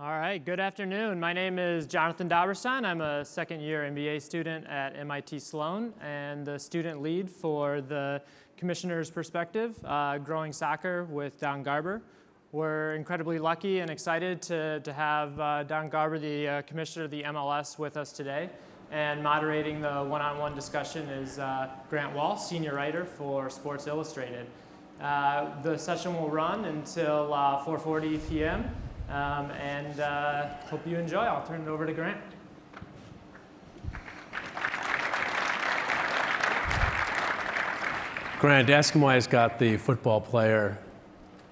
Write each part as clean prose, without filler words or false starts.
All right, good afternoon. My name is Jonathan Dauberstein. I'm a second-year MBA student at MIT Sloan and the student lead for the Commissioner's Perspective, Growing Soccer with Don Garber. We're incredibly lucky and excited to have Don Garber, the Commissioner of the MLS, with us today. And moderating the one-on-one discussion is Grant Wahl, Senior Writer for Sports Illustrated. The session will run until 4:40 p.m. And hope you enjoy. I'll turn it over to Grant. Grant, ask him why he's got the football player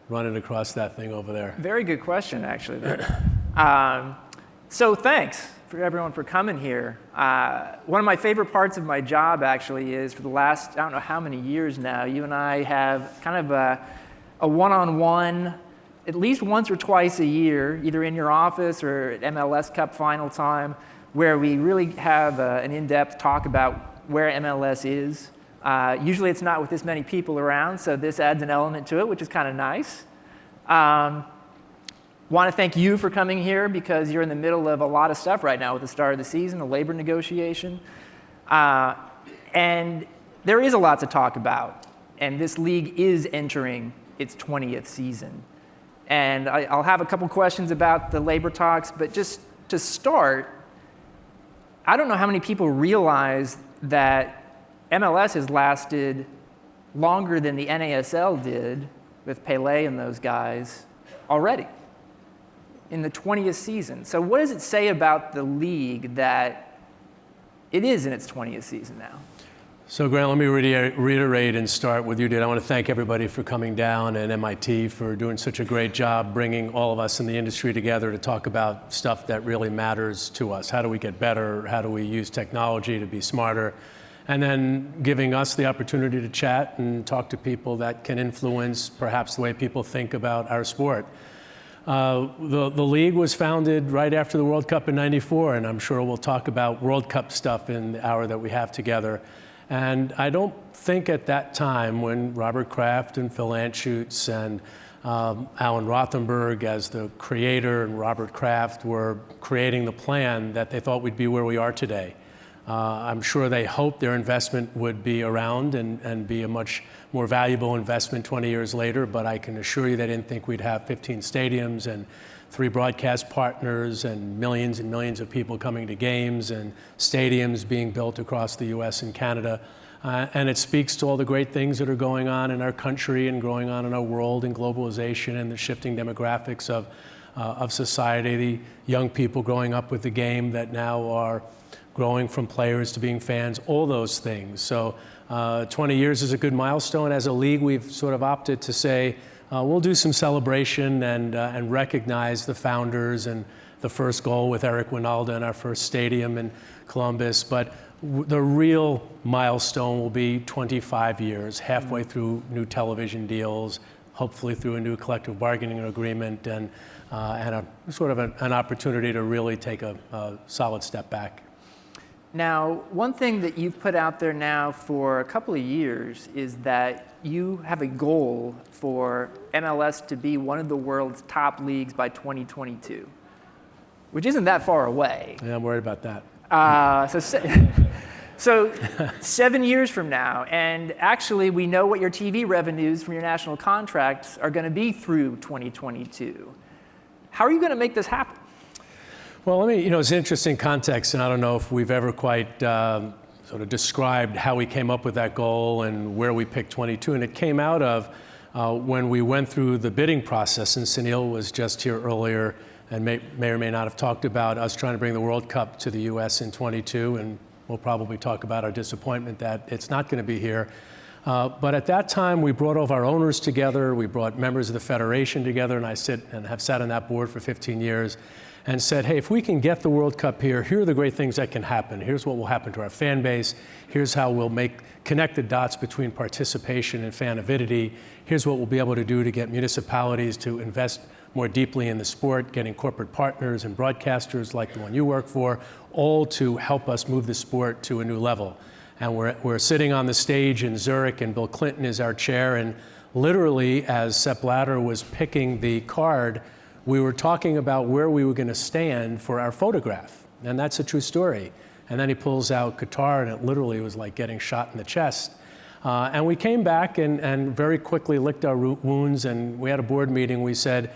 running across that thing over there. Very good question, actually. So thanks for everyone for coming here. One of my favorite parts of my job, actually, is for the last, I don't know how many years now, you and I have kind of a one-on-one, at least once or twice a year, either in your office or at MLS Cup final time, where we really have an in-depth talk about where MLS is. Usually it's not with this many people around, so this adds an element to it, which is kind of nice. Want to thank you for coming here because you're in the middle of a lot of stuff right now with the start of the season, the labor negotiation. And there is a lot to talk about, and this league is entering its 20th season. And I'll have a couple questions about the labor talks, but just to start, I don't know how many people realize that MLS has lasted longer than the NASL did with Pele and those guys already in the 20th season. So what does it say about the league that it is in its 20th season now? So Grant, let me reiterate and start with you, dude. I want to thank everybody for coming down and MIT for doing such a great job bringing all of us in the industry together to talk about stuff that really matters to us. How do we get better? How do we use technology to be smarter? And then giving us the opportunity to chat and talk to people that can influence perhaps the way people think about our sport. The league was founded right after the World Cup in '94, and I'm sure we'll talk about World Cup stuff in the hour that we have together. And I don't think at that time when Robert Kraft and Phil Anschutz and Alan Rothenberg as the creator and Robert Kraft were creating the plan that they thought we'd be where we are today. I'm sure they hoped their investment would be around and be a much more valuable investment 20 years later, but I can assure you they didn't think we'd have 15 stadiums and 3 broadcast partners and millions of people coming to games and stadiums being built across the US and Canada. And it speaks to all the great things that are going on in our country and going on in our world and globalization and the shifting demographics of society, the young people growing up with the game that now are growing from players to being fans, all those things. So 20 years is a good milestone. As a league, we've sort of opted to say, we'll do some celebration and recognize the founders and the first goal with Eric Winalda in our first stadium in Columbus. But the real milestone will be 25 years, halfway through new television deals, hopefully through a new collective bargaining agreement, and a sort of an opportunity to really take a solid step back. Now, one thing that you've put out there now for a couple of years is that you have a goal for MLS to be one of the world's top leagues by 2022, which isn't that far away. Yeah, I'm worried about that. So 7 years from now, and actually we know what your TV revenues from your national contracts are going to be through 2022. How are you going to make this happen? Well, it's an interesting context, and I don't know if we've ever quite sort of described how we came up with that goal and where we picked 22. And it came out of when we went through the bidding process, and Sunil was just here earlier and may or may not have talked about us trying to bring the World Cup to the US in 22, and we'll probably talk about our disappointment that it's not going to be here. But at that time, we brought all of our owners together, we brought members of the Federation together, and I have sat on that board for 15 years, and said, hey, if we can get the World Cup here, here are the great things that can happen. Here's what will happen to our fan base. Here's how we'll connect the dots between participation and fan avidity. Here's what we'll be able to do to get municipalities to invest more deeply in the sport, getting corporate partners and broadcasters like the one you work for, all to help us move the sport to a new level. And we're sitting on the stage in Zurich, and Bill Clinton is our chair, and literally, as Sepp Blatter was picking the card, we were talking about where we were going to stand for our photograph. And that's a true story. And then he pulls out Qatar, and it literally was like getting shot in the chest. And we came back and very quickly licked our wounds, and we had a board meeting. We said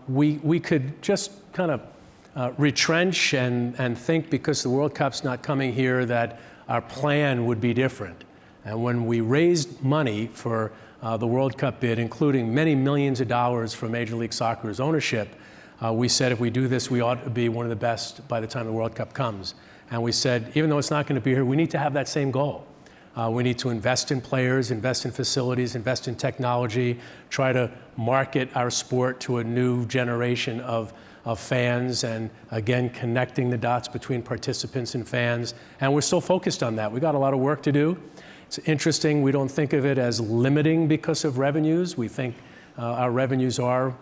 we could just kind of retrench and think, because the World Cup's not coming here, that our plan would be different. And when we raised money for the World Cup bid, including many millions of dollars from Major League Soccer's ownership, we said if we do this, we ought to be one of the best by the time the World Cup comes. And we said, even though it's not going to be here, we need to have that same goal. We need to invest in players, invest in facilities, invest in technology, try to market our sport to a new generation of fans, and again, connecting the dots between participants and fans. And we're still focused on that. We got a lot of work to do. It's interesting, we don't think of it as limiting because of revenues. We think our revenues are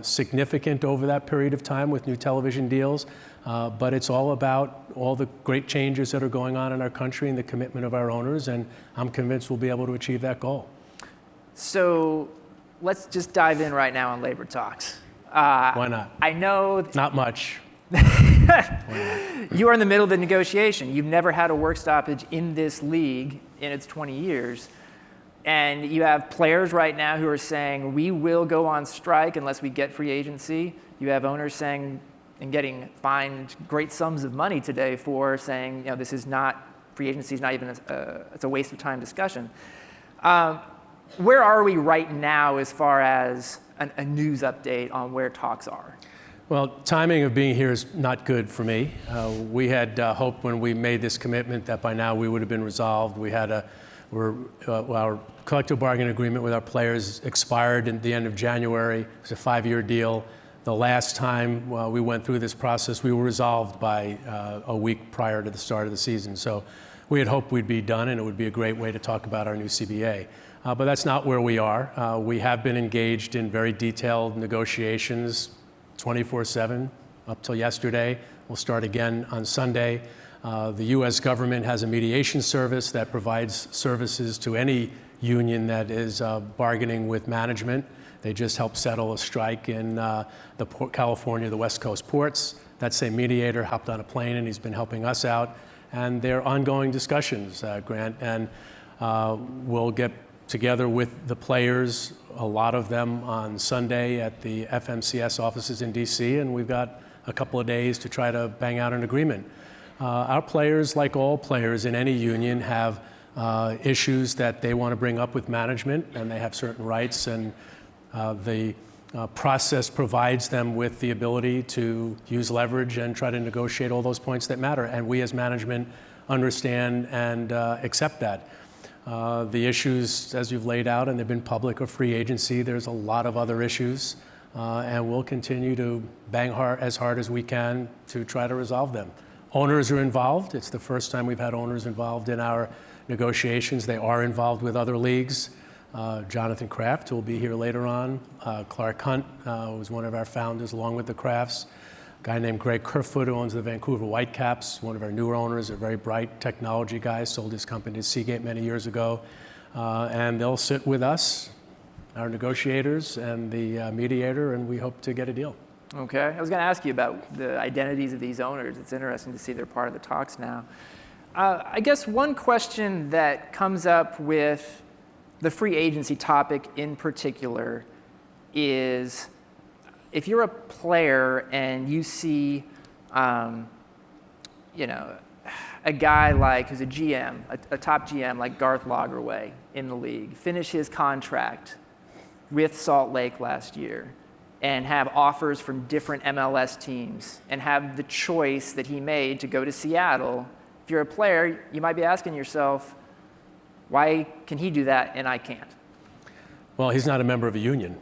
significant over that period of time with new television deals, but it's all about all the great changes that are going on in our country and the commitment of our owners, and I'm convinced we'll be able to achieve that goal. So let's just dive in right now on labor talks. Why not? I know not much. You are in the middle of the negotiation. You've never had a work stoppage in this league in its 20 years. And you have players right now who are saying, we will go on strike unless we get free agency. You have owners saying, and getting fined great sums of money today for saying, you know, this is not, free agency is not even, it's a waste of time discussion. Where are we right now as far as a news update on where talks are? Well, timing of being here is not good for me. We had hoped when we made this commitment that by now we would have been resolved. We had our collective bargaining agreement with our players expired at the end of January. It was a 5-year deal. The last time we went through this process, we were resolved by a week prior to the start of the season. So we had hoped we'd be done, and it would be a great way to talk about our new CBA. But that's not where we are. We have been engaged in very detailed negotiations 24/7 up till yesterday. We'll start again on Sunday. The U.S. government has a mediation service that provides services to any union that is bargaining with management. They just helped settle a strike in California, the West Coast ports. That same mediator hopped on a plane, and he's been helping us out. And there are ongoing discussions, Grant, and we'll get together with the players, a lot of them on Sunday at the FMCS offices in DC, and we've got a couple of days to try to bang out an agreement. Our players, like all players in any union, have issues that they want to bring up with management, and they have certain rights, and the process provides them with the ability to use leverage and try to negotiate all those points that matter. And we as management understand and accept that. The issues, as you've laid out, and they've been public, are free agency. There's a lot of other issues, and we'll continue to bang as hard as we can to try to resolve them. Owners are involved. It's the first time we've had owners involved in our negotiations. They are involved with other leagues. Jonathan Kraft, who will be here later on. Clark Hunt was one of our founders, along with the Crafts. A guy named Greg Kerfoot, who owns the Vancouver Whitecaps, one of our newer owners, a very bright technology guy, sold his company to Seagate many years ago. And they'll sit with us, our negotiators, and the mediator, and we hope to get a deal. Okay. I was going to ask you about the identities of these owners. It's interesting to see they're part of the talks now. I guess one question that comes up with the free agency topic in particular is, if you're a player and you see, a guy like, who's a GM, a top GM like Garth Lagerwey in the league, finish his contract with Salt Lake last year and have offers from different MLS teams and have the choice that he made to go to Seattle, if you're a player, you might be asking yourself, why can he do that and I can't? Well, he's not a member of a union,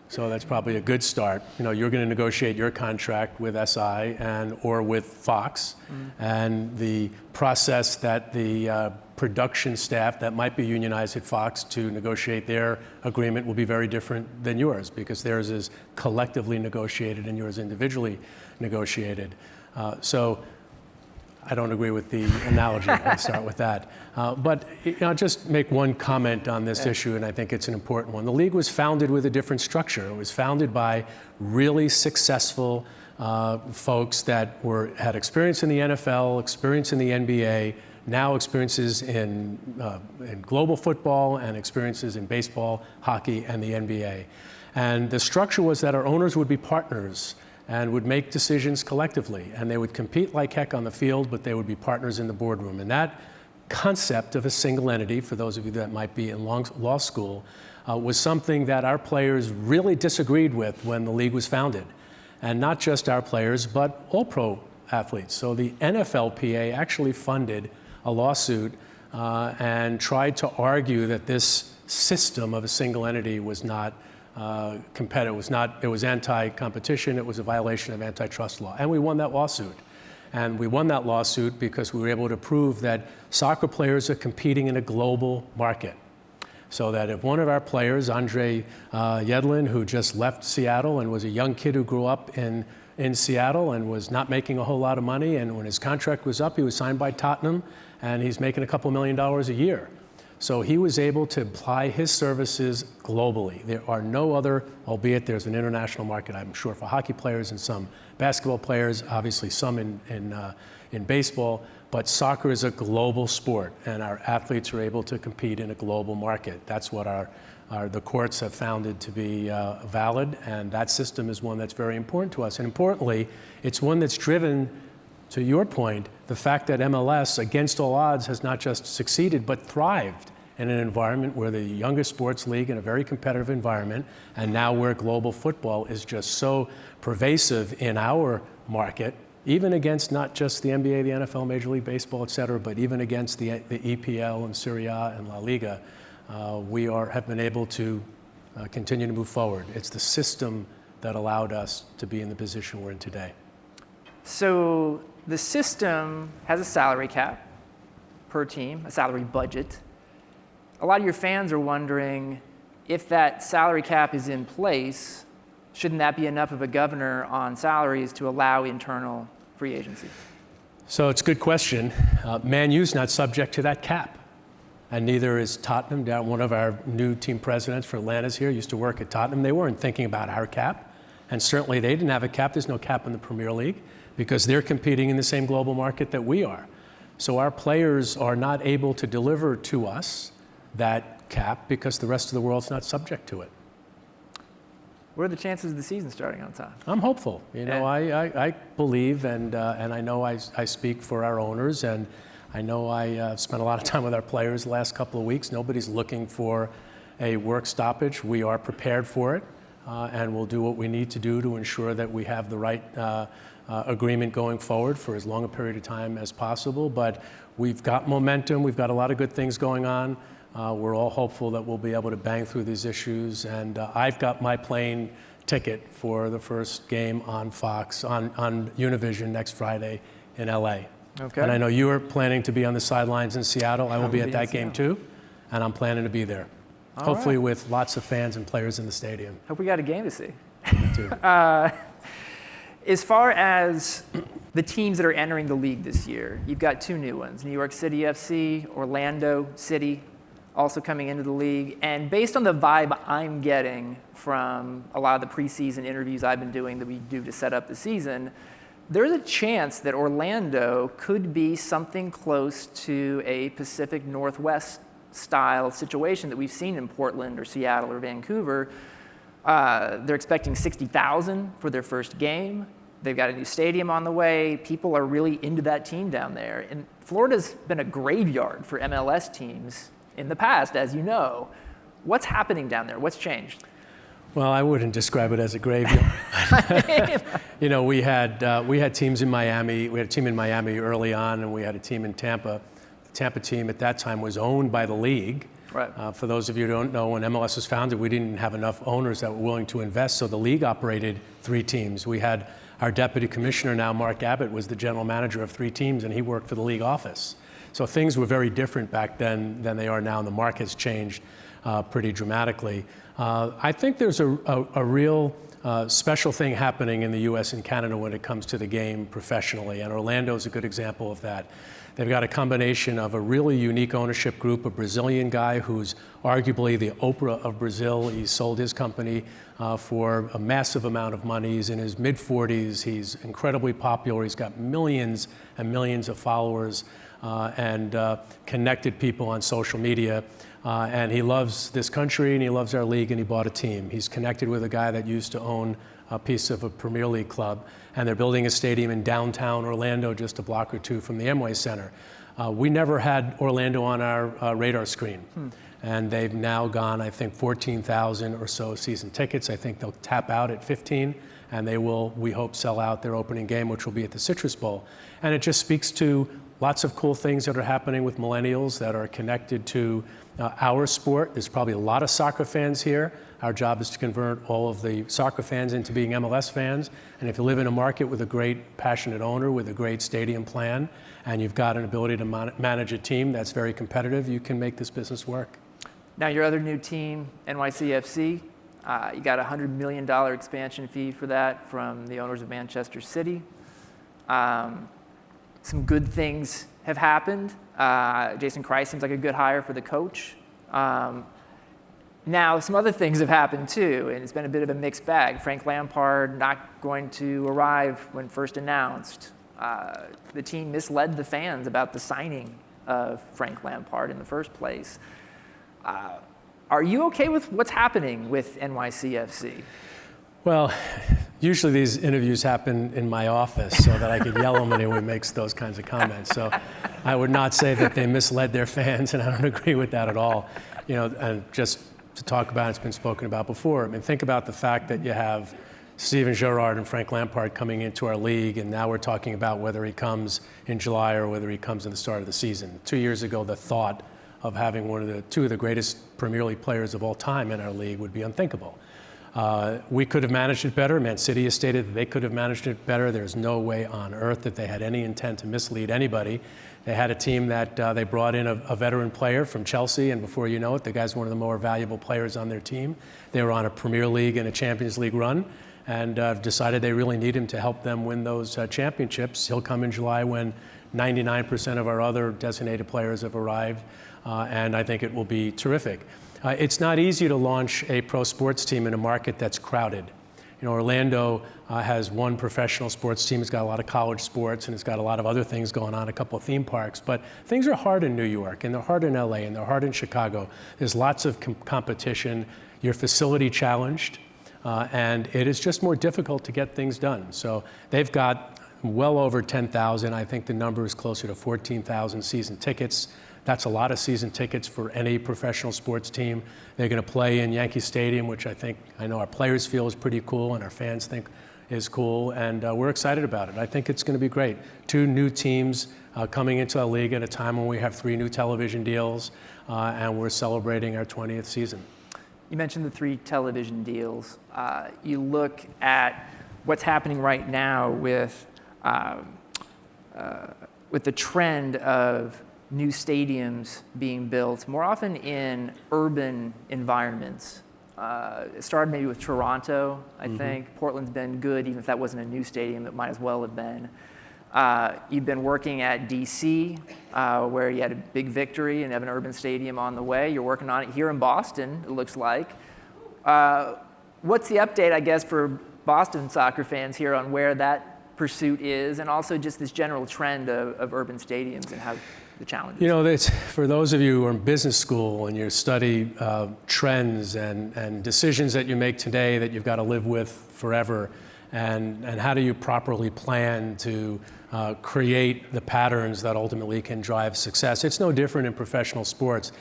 so that's probably a good start. You're going to negotiate your contract with SI or with Fox, and the process that the production staff that might be unionized at Fox to negotiate their agreement will be very different than yours, because theirs is collectively negotiated and yours individually negotiated. So I don't agree with the analogy. Let's start with that. But I'll just make one comment on this issue, and I think it's an important one. The league was founded with a different structure. It was founded by really successful folks that had experience in the NFL, experience in the NBA, now experiences in global football and experiences in baseball, hockey, and the NBA. And the structure was that our owners would be partners and would make decisions collectively. And they would compete like heck on the field, but they would be partners in the boardroom. And that concept of a single entity, for those of you that might be in law school, was something that our players really disagreed with when the league was founded. And not just our players, but all pro athletes. So the NFLPA actually funded a lawsuit and tried to argue that this system of a single entity was not competitive. It was anti-competition. It was a violation of antitrust law. And we won that lawsuit. And we won that lawsuit because we were able to prove that soccer players are competing in a global market. So that if one of our players, Andre Yedlin, who just left Seattle and was a young kid who grew up in Seattle and was not making a whole lot of money, and when his contract was up, he was signed by Tottenham, and he's making a couple $1 million a year. So he was able to apply his services globally. There are no other, albeit there's an international market, I'm sure, for hockey players and some basketball players, obviously some in baseball, but soccer is a global sport, and our athletes are able to compete in a global market. That's what the courts have found to be valid, and that system is one that's very important to us. And importantly, it's one that's driven, to your point, the fact that MLS, against all odds, has not just succeeded, but thrived in an environment where the youngest sports league in a very competitive environment, and now where global football is just so pervasive in our market, even against not just the NBA, the NFL, Major League Baseball, et cetera, but even against the EPL and Serie A and La Liga, we have been able to continue to move forward. It's the system that allowed us to be in the position we're in today. So the system has a salary cap per team, a salary budget. A lot of your fans are wondering, if that salary cap is in place, shouldn't that be enough of a governor on salaries to allow internal free agency? So it's a good question. Man U's not subject to that cap. And neither is Tottenham. One of our new team presidents for Atlanta's here, used to work at Tottenham. They weren't thinking about our cap. And certainly they didn't have a cap. There's no cap in the Premier League because they're competing in the same global market that we are. So our players are not able to deliver to us that cap because the rest of the world's not subject to it. What are the chances of the season starting on time? I'm hopeful. I believe, and I know I speak for our owners, and I know I spent a lot of time with our players the last couple of weeks. Nobody's looking for a work stoppage. We are prepared for it, and we'll do what we need to do to ensure that we have the right agreement going forward for as long a period of time as possible. But we've got momentum. We've got a lot of good things going on. We're all hopeful that we'll be able to bang through these issues. And I've got my plane ticket for the first game on Fox, on Univision next Friday in LA. Okay. And I know you are planning to be on the sidelines in Seattle. I will be at that game too, and I'm planning to be there. Hopefully with lots of fans and players in the stadium. Hope we got a game to see. Me too. As far as the teams that are entering the league this year, you've got two new ones, New York City FC, Orlando City, also coming into the league. And based on the vibe I'm getting from a lot of the preseason interviews I've been doing that we do to set up the season, there's a chance that Orlando could be something close to a Pacific Northwest style situation that we've seen in Portland or Seattle or Vancouver. They're expecting 60,000 for their first game. They've got a new stadium on the way. People are really into that team down there. And Florida's been a graveyard for MLS teams in the past, as you know. What's happening down there? What's changed? Well, I wouldn't describe it as a graveyard. We had teams in Miami. We had a team in Miami early on, and we had a team in Tampa. The Tampa team at that time was owned by the league. Right. For those of you who don't know, when MLS was founded, we didn't have enough owners that were willing to invest, so the league operated 3 teams. We had our deputy commissioner now, Mark Abbott, was the general manager of 3 teams, and he worked for the league office. So things were very different back then than they are now, and the market's changed pretty dramatically. I think there's a real special thing happening in the US and Canada when it comes to the game professionally, and Orlando is a good example of that. They've got a combination of a really unique ownership group, a Brazilian guy who's arguably the Oprah of Brazil. He sold his company for a massive amount of money. He's in his mid-40s. He's incredibly popular. He's got millions and millions of followers and connected people on social media. And he loves this country, and he loves our league, and he bought a team. He's connected with a guy that used to own a piece of a Premier League club, and they're building a stadium in downtown Orlando, just a block or two from the Amway Center. We never had Orlando on our radar screen, and they've now gone, I think, 14,000 or so season tickets. I think they'll tap out at 15, and they will, we hope, sell out their opening game, which will be at the Citrus Bowl. And it just speaks to lots of cool things that are happening with millennials that are connected to our sport. There's probably a lot of soccer fans here. Our job is to convert all of the soccer fans into being MLS fans. And if you live in a market with a great, passionate owner with a great stadium plan, and you've got an ability to manage a team that's very competitive, you can make this business work. Now, your other new team, NYCFC, you got a $100 million expansion fee for that from the owners of Manchester City. Some good things have happened. Jason Kreis seems like a good hire for the coach. Now, some other things have happened too, and it's been a bit of a mixed bag. Frank Lampard not going to arrive when first announced. The team misled the fans about the signing of Frank Lampard in the first place. Are you okay with what's happening with NYCFC? Well, usually these interviews happen in my office so that I could yell at him when he makes those kinds of comments. So I would not say that they misled their fans, and I don't agree with that at all. You know, and just to talk about, it's been spoken about before. I mean, think about the fact that you have Steven Gerrard and Frank Lampard coming into our league, and now we're talking about whether he comes in July or whether he comes in the start of the season. 2 years ago, the thought of having two of the greatest Premier League players of all time in our league would be unthinkable. We could have managed it better. Man City has stated that they could have managed it better. There's no way on earth that they had any intent to mislead anybody. They had a team that they brought in a veteran player from Chelsea, and before you know it, the guy's one of the more valuable players on their team. They were on a Premier League and a Champions League run, and decided they really need him to help them win those championships. He'll come in July when 99% of our other designated players have arrived, and I think it will be terrific. It's not easy to launch a pro sports team in a market that's crowded. You know, Orlando has one professional sports team. It's got a lot of college sports, and it's got a lot of other things going on, a couple of theme parks. But things are hard in New York, and they're hard in LA, and they're hard in Chicago. There's lots of competition. You're facility challenged, and it is just more difficult to get things done. So they've got well over 10,000. I think the number is closer to 14,000 season tickets. That's a lot of season tickets for any professional sports team. They're going to play in Yankee Stadium, which I know our players feel is pretty cool and our fans think is cool, and we're excited about it. I think it's going to be great. 2 new teams coming into the league at a time when we have 3 new television deals, and we're celebrating our 20th season. You mentioned the 3 television deals. You look at what's happening right now with the trend of new stadiums being built, more often in urban environments. It started maybe with Toronto, I think. Portland's been good, even if that wasn't a new stadium, it might as well have been. You've been working at DC, where you had a big victory and have an urban stadium on the way. You're working on it here in Boston, it looks like. What's the update, I guess, for Boston soccer fans here on where that pursuit is, and also just this general trend of urban stadiums and how the challenges? You know, for those of you who are in business school and you study trends and decisions that you make today that you've got to live with forever, and how do you properly plan to create the patterns that ultimately can drive success. It's no different in professional sports.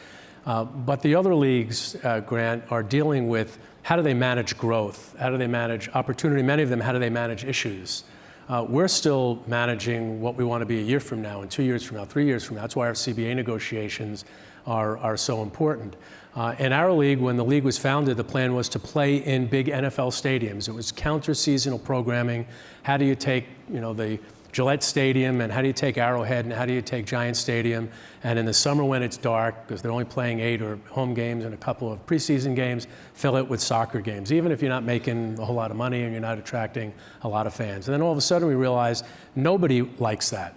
But the other leagues, Grant, are dealing with how do they manage growth? How do they manage opportunity? Many of them, how do they manage issues? We're still managing what we want to be a year from now, and 2 years from now, 3 years from now. That's why our CBA negotiations are so important. In our league, when the league was founded, the plan was to play in big NFL stadiums. It was counter-seasonal programming. How do you take, the Gillette Stadium, and how do you take Arrowhead, and how do you take Giant Stadium, and in the summer when it's dark, because they're only playing 8 or home games and a couple of preseason games, fill it with soccer games, even if you're not making a whole lot of money and you're not attracting a lot of fans. And then all of a sudden we realized nobody likes that.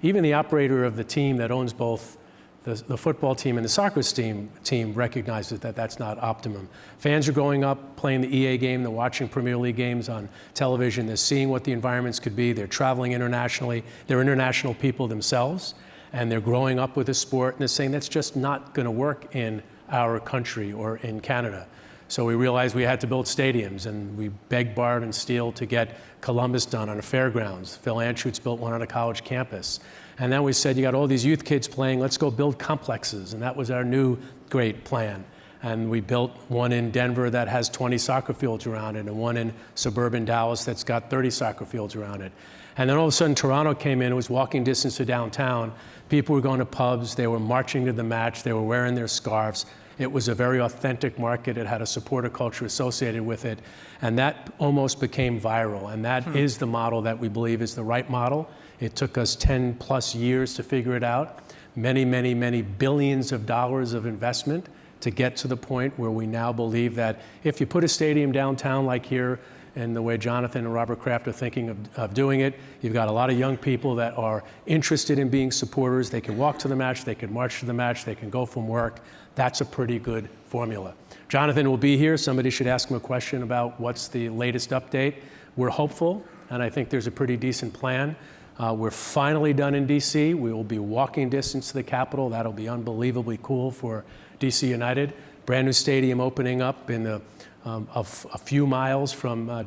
Even the operator of the team that owns both the football team and the soccer team recognizes that that's not optimum. Fans are going up, playing the EA game, they're watching Premier League games on television, they're seeing what the environments could be, they're traveling internationally, they're international people themselves, and they're growing up with the sport, and they're saying that's just not going to work in our country or in Canada. So we realized we had to build stadiums, and we begged, borrowed, and steal to get Columbus done on a fairgrounds. Phil Anschutz built one on a college campus. And then we said, you got all these youth kids playing, let's go build complexes. And that was our new great plan. And we built one in Denver that has 20 soccer fields around it, and one in suburban Dallas that's got 30 soccer fields around it. And then all of a sudden, Toronto came in, it was walking distance to downtown. People were going to pubs, they were marching to the match, they were wearing their scarves. It was a very authentic market. It had a supporter culture associated with it. And that almost became viral. And that is the model that we believe is the right model. It took us 10 plus years to figure it out. Many, many, many billions of dollars of investment to get to the point where we now believe that if you put a stadium downtown like here, and the way Jonathan and Robert Kraft are thinking of doing it, you've got a lot of young people that are interested in being supporters. They can walk to the match, they can march to the match, they can go from work. That's a pretty good formula. Jonathan will be here. Somebody should ask him a question about what's the latest update. We're hopeful, and I think there's a pretty decent plan. We're finally done in DC. We will be walking distance to the Capitol. That'll be unbelievably cool for DC United. Brand new stadium opening up in a few miles from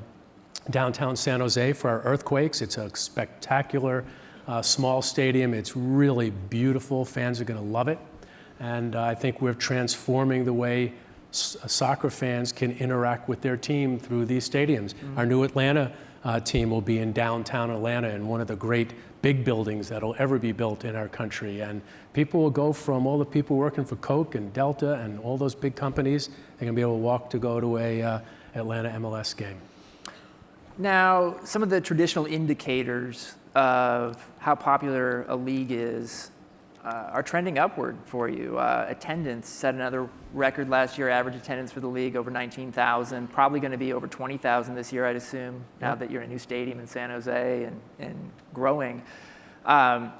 downtown San Jose for our Earthquakes. It's a spectacular small stadium. It's really beautiful. Fans are going to love it. And I think we're transforming the way soccer fans can interact with their team through these stadiums. Our new Atlanta team will be in downtown Atlanta in one of the great big buildings that'll ever be built in our country. And people will go from all the people working for Coke and Delta and all those big companies, they're gonna be able to walk to go to a Atlanta MLS game. Now, some of the traditional indicators of how popular a league is are trending upward for you. Attendance set another record last year, average attendance for the league over 19,000, probably going to be over 20,000 this year, I'd assume, now that you're in a new stadium in San Jose and growing.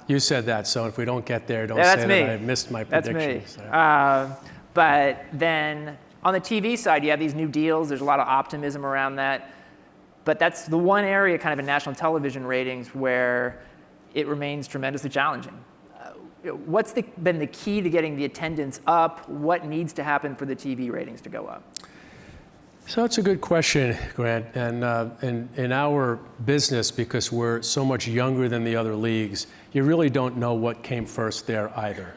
You said that, so if we don't get there, don't Yeah, say that I missed my predictions. That's me. But then on the TV side, you have these new deals. There's a lot of optimism around that. But that's the one area kind of in national television ratings where it remains tremendously challenging. What's been the key to getting the attendance up? What needs to happen for the TV ratings to go up? So that's a good question, Grant. And in our business, because we're so much younger than the other leagues, you really don't know what came first there either.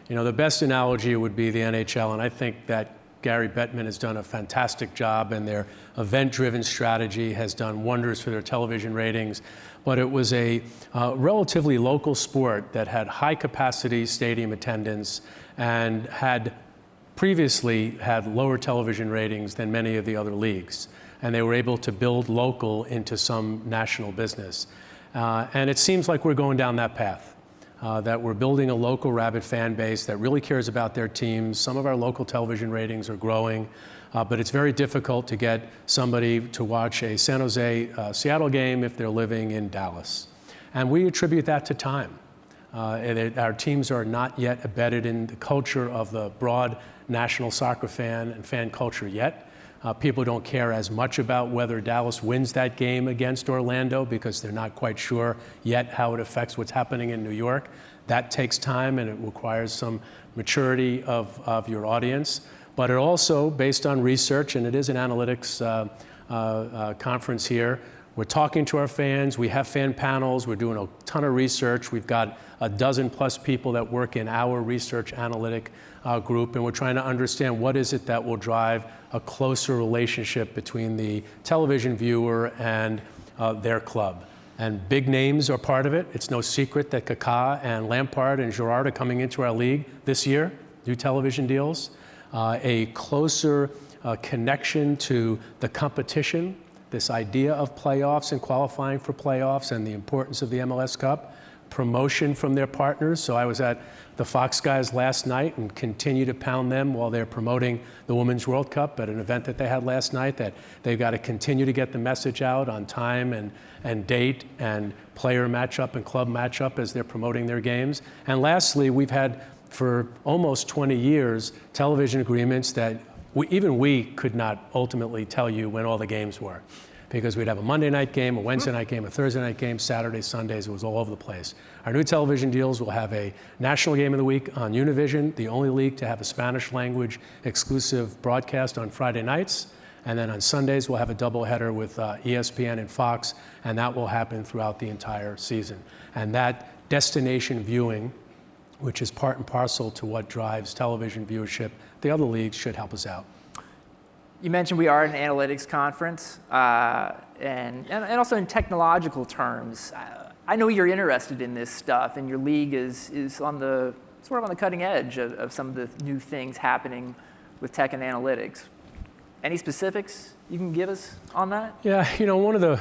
You know, the best analogy would be the NHL, and I think that Gary Bettman has done a fantastic job, and their event-driven strategy has done wonders for their television ratings. But it was a relatively local sport that had high-capacity stadium attendance and had previously had lower television ratings than many of the other leagues. And they were able to build local into some national business. And it seems like we're going down that path, that we're building a local rabid fan base that really cares about their teams. Some of our local television ratings are growing, but it's very difficult to get somebody to watch a San Jose Seattle game if they're living in Dallas. And we attribute that to time. Our teams are not yet embedded in the culture of the broad national soccer fan and fan culture yet. People don't care as much about whether Dallas wins that game against Orlando because they're not quite sure yet how it affects what's happening in New York. That takes time, and it requires some maturity of your audience. But it also, based on research, and it is an analytics conference here, we're talking to our fans, we have fan panels, we're doing a ton of research, we've got a dozen plus people that work in our research analytic group, and we're trying to understand what is it that will drive a closer relationship between the television viewer and their club. And big names are part of it. It's no secret that Kaká and Lampard and Gerrard are coming into our league this year, new television deals. A closer connection to the competition this idea of playoffs and qualifying for playoffs and the importance of the MLS Cup, promotion from their partners. So I was at the Fox guys last night and continue to pound them while they're promoting the Women's World Cup at an event that they had last night, that they've got to continue to get the message out on time and date and player matchup and club matchup as they're promoting their games. And lastly, we've had for almost 20 years television agreements that even we could not ultimately tell you when all the games were, because we'd have a Monday night game, a Wednesday night game, a Thursday night game, Saturdays, Sundays. It was all over the place. Our new television deals will have a national game of the week on Univision, the only league to have a Spanish language exclusive broadcast on Friday nights. And then on Sundays, we'll have a doubleheader with ESPN and Fox, and that will happen throughout the entire season. And that destination viewing, which is part and parcel to what drives television viewership, the other leagues should help us out. You mentioned we are an analytics conference, and also in technological terms. I know you're interested in this stuff, and your league is on the sort of on the cutting edge of some of the new things happening with tech and analytics. Any specifics you can give us on that? Yeah, one of the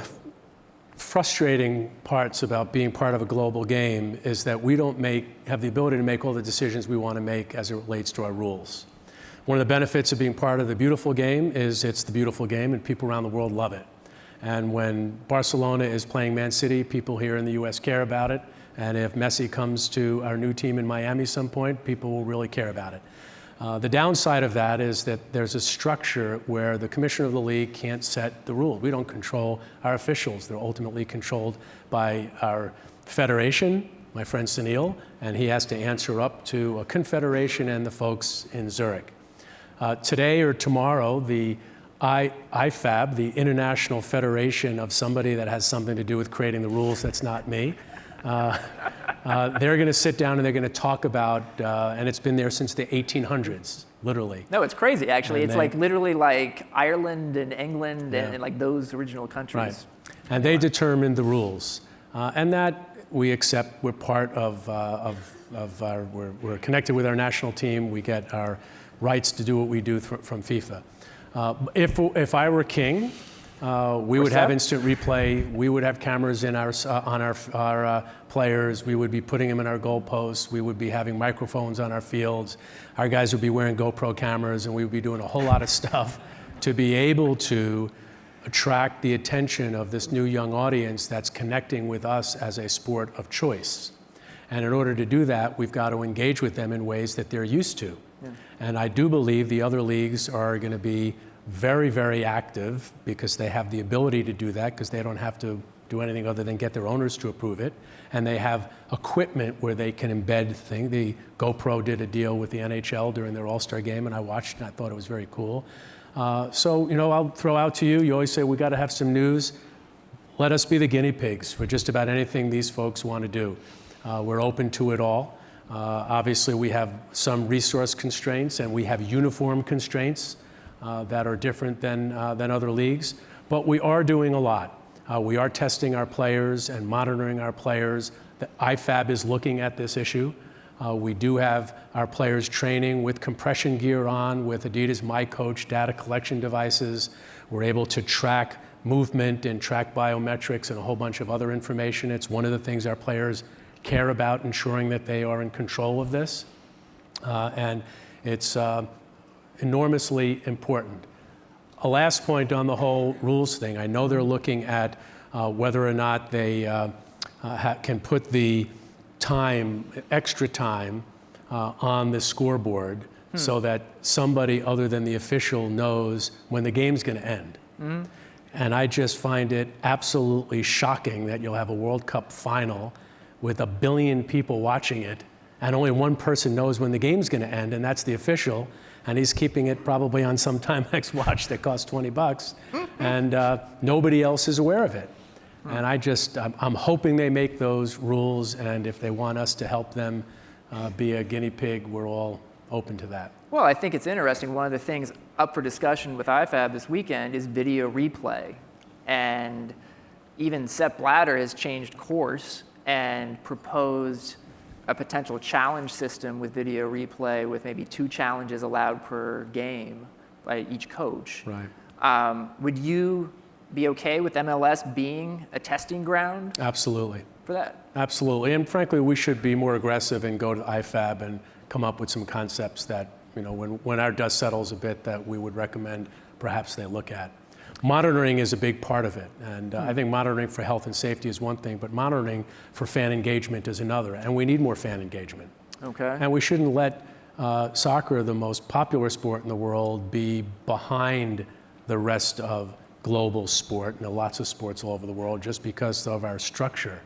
frustrating parts about being part of a global game is that we don't have the ability to make all the decisions we want to make as it relates to our rules. One of the benefits of being part of the beautiful game is it's the beautiful game and people around the world love it. And when Barcelona is playing Man City, people here in the US care about it. And if Messi comes to our new team in Miami some point, people will really care about it. The downside of that is that there's a structure where the commissioner of the league can't set the rules. We don't control our officials. They're ultimately controlled by our federation, my friend Sunil, and he has to answer up to a confederation and the folks in Zurich. Today or tomorrow, the IFAB, the International Federation of somebody that has something to do with creating the rules, that's not me, they're going to sit down and they're going to talk about, and it's been there since the 1800s, literally. No, it's crazy, actually. And it's like literally like Ireland and England and like those original countries. Right. And they determine the rules. And that we accept. We're part of our, we're connected with our national team. We get our rights to do what we do from FIFA. If I were king, we would have instant replay. We would have cameras in on our players. We would be putting them in our goalposts. We would be having microphones on our fields. Our guys would be wearing GoPro cameras, and we would be doing a whole lot of stuff to be able to attract the attention of this new young audience that's connecting with us as a sport of choice. And in order to do that, we've got to engage with them in ways that they're used to. Yeah. And I do believe the other leagues are going to be very, very active because they have the ability to do that because they don't have to do anything other than get their owners to approve it. And they have equipment where they can embed things. The GoPro did a deal with the NHL during their All-Star game, and I watched and I thought it was very cool. So, I'll throw out to you. You always say we got to have some news. Let us be the guinea pigs for just about anything these folks want to do. We're open to it all. Obviously, we have some resource constraints, and we have uniform constraints that are different than other leagues. But we are doing a lot. We are testing our players and monitoring our players. The IFAB is looking at this issue. We do have our players training with compression gear on, with Adidas MyCoach data collection devices. We're able to track movement and track biometrics and a whole bunch of other information. It's one of the things our players care about, ensuring that they are in control of this. And it's enormously important. A last point on the whole rules thing. I know they're looking at whether or not they can put the time, extra time, on the scoreboard so that somebody other than the official knows when the game's going to end. Mm-hmm. And I just find it absolutely shocking that you'll have a World Cup final with 1 billion people watching it, and only one person knows when the game's going to end, and that's the official, and he's keeping it probably on some Timex watch that costs $20, and nobody else is aware of it. And I'm hoping they make those rules, and if they want us to help them be a guinea pig, we're all open to that. Well, I think it's interesting. One of the things up for discussion with IFAB this weekend is video replay. And even Sepp Blatter has changed course and proposed a potential challenge system with video replay with maybe 2 challenges allowed per game by each coach. Right. Would you be okay with MLS being a testing ground Absolutely. for that? Absolutely. And frankly, we should be more aggressive and go to IFAB and come up with some concepts that, when our dust settles a bit, that we would recommend perhaps they look at. Monitoring is a big part of it. And I think monitoring for health and safety is one thing, but monitoring for fan engagement is another. And we need more fan engagement. Okay. And we shouldn't let soccer, the most popular sport in the world, be behind the rest of global sport. Lots of sports all over the world just because of our structure.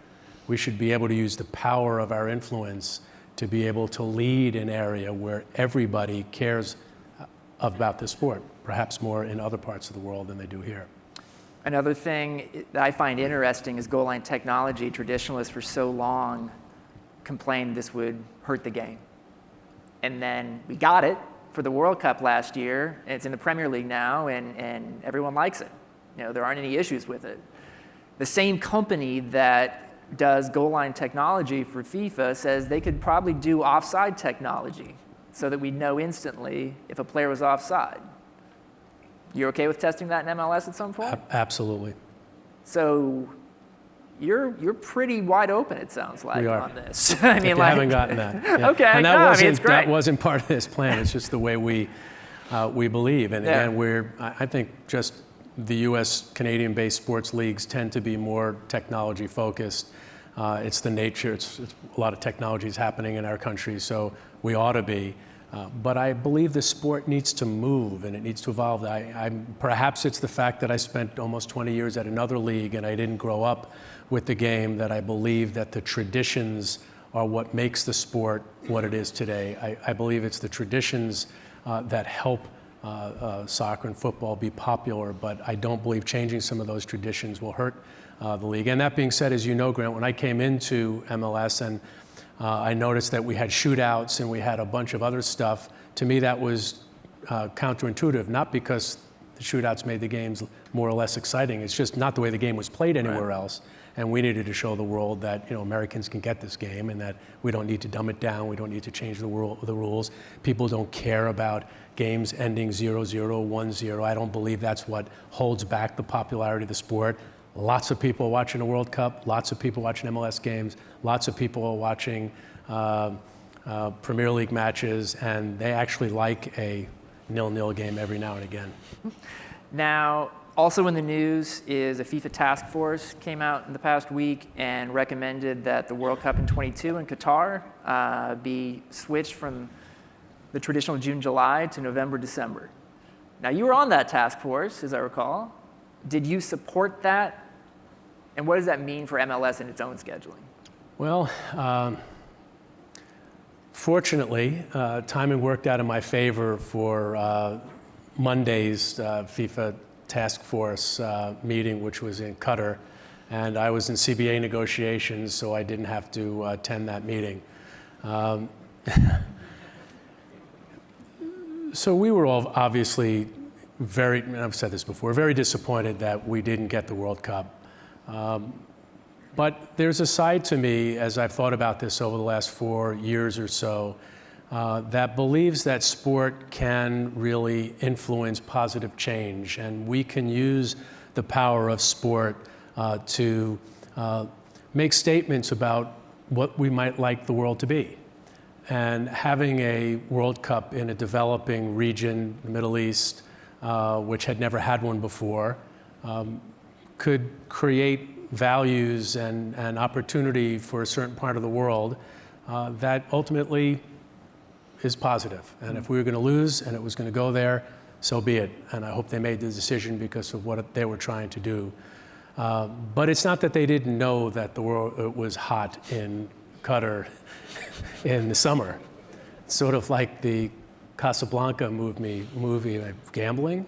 We should be able to use the power of our influence to be able to lead an area where everybody cares about the sport, perhaps more in other parts of the world than they do here. Another thing that I find interesting is Goalline Technology. Traditionalists for so long complained this would hurt the game. And then we got it for the World Cup last year, and it's in the Premier League now, and everyone likes it. There aren't any issues with it. The same company that does Goalline Technology for FIFA says they could probably do offside technology so that we know instantly if a player was offside. You're okay with testing that in MLS at some point? Absolutely. So you're pretty wide open, it sounds like, We are. on this. I mean, If you haven't gotten that. Yeah. Okay, And it's great. that wasn't part of this plan. It's just the way we believe. And Yeah. again, I think just the U.S. Canadian-based sports leagues tend to be more technology focused. It's the nature. It's a lot of technology is happening in our country, so we ought to be. But I believe the sport needs to move and it needs to evolve. Perhaps it's the fact that I spent almost 20 years at another league and I didn't grow up with the game, that I believe that the traditions are what makes the sport what it is today. I believe it's the traditions that help soccer and football be popular, but I don't believe changing some of those traditions will hurt the league. And that being said, as you know, Grant, when I came into MLS and I noticed that we had shootouts and we had a bunch of other stuff, to me that was counterintuitive, not because the shootouts made the games more or less exciting. It's just not the way the game was played anywhere else. And we needed to show the world that Americans can get this game and that we don't need to dumb it down. We don't need to change the rules. People don't care about games ending 0-0, 1-0. I don't believe that's what holds back the popularity of the sport. Lots of people are watching the World Cup. Lots of people watching MLS games. Lots of people are watching Premier League matches, and they actually like a 0-0 game every now and again. Now, also in the news is a FIFA task force came out in the past week and recommended that the World Cup in 22 in Qatar be switched from the traditional June-July to November-December. Now, you were on that task force, as I recall. Did you support that? And what does that mean for MLS and its own scheduling? Well, fortunately, timing worked out in my favor for Monday's FIFA task force meeting, which was in Qatar, and I was in CBA negotiations, so I didn't have to attend that meeting. So we were all obviously I've said this before, very disappointed that we didn't get the World Cup. But there's a side to me, as I've thought about this over the last 4 years or so, that believes that sport can really influence positive change, and we can use the power of sport to make statements about what we might like the world to be. And having a World Cup in a developing region, the Middle East, which had never had one before, could create values and opportunity for a certain part of the world that ultimately is positive. And if we were going to lose and it was going to go there, so be it. And I hope they made the decision because of what they were trying to do. But it's not that they didn't know that the world was hot in Qatar in the summer. Sort of like the Casablanca movie gambling.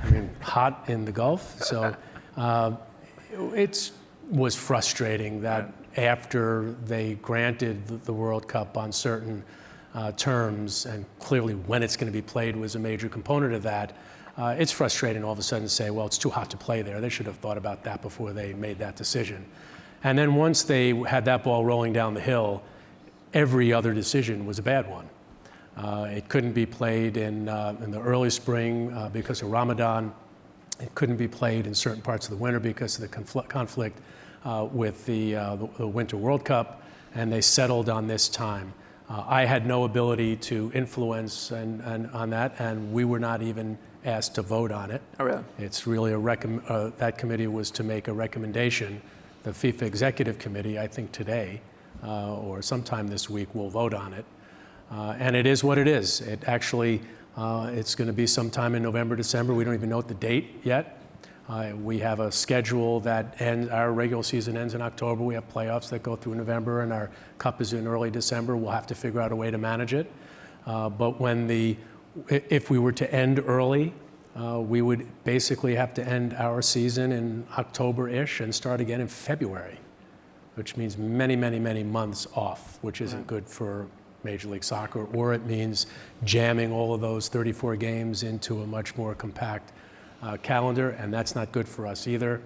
I mean, hot in the Gulf. So it was frustrating that after they granted the World Cup on certain terms, and clearly when it's going to be played was a major component of that, it's frustrating all of a sudden to say, well, it's too hot to play there. They should have thought about that before they made that decision. And then once they had that ball rolling down the hill, every other decision was a bad one. It couldn't be played in the early spring because of Ramadan. It couldn't be played in certain parts of the winter because of the conflict with the Winter World Cup, and they settled on this time. I had no ability to influence on that, and we were not even asked to vote on it. Oh, really? It's really that committee was to make a recommendation. The FIFA Executive Committee, I think today or sometime this week, will vote on it. And it is what it is. It actually, it's going to be sometime in November, December. We don't even know the date yet. We have a schedule that ends, our regular season ends in October. We have playoffs that go through November, and our cup is in early December. We'll have to figure out a way to manage it. But if we were to end early, we would basically have to end our season in October-ish and start again in February, which means many, many, many months off, which isn't good for Major League Soccer, or it means jamming all of those 34 games into a much more compact calendar, and that's not good for us either.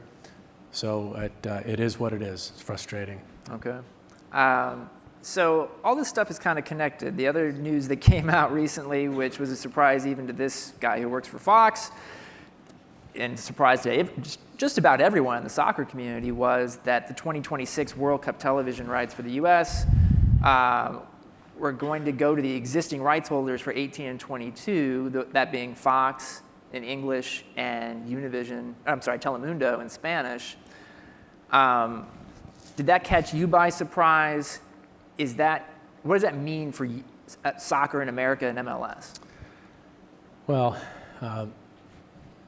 So it is what it is. It's frustrating. Okay. So all this stuff is kind of connected. The other news that came out recently, which was a surprise even to this guy who works for Fox, and a surprise to just about everyone in the soccer community, was that the 2026 World Cup television rights for the U.S. Were going to go to the existing rights holders for 18 and 22, that being Fox in English and Telemundo in Spanish. Did that catch you by surprise? What does that mean for soccer in America and MLS? Well,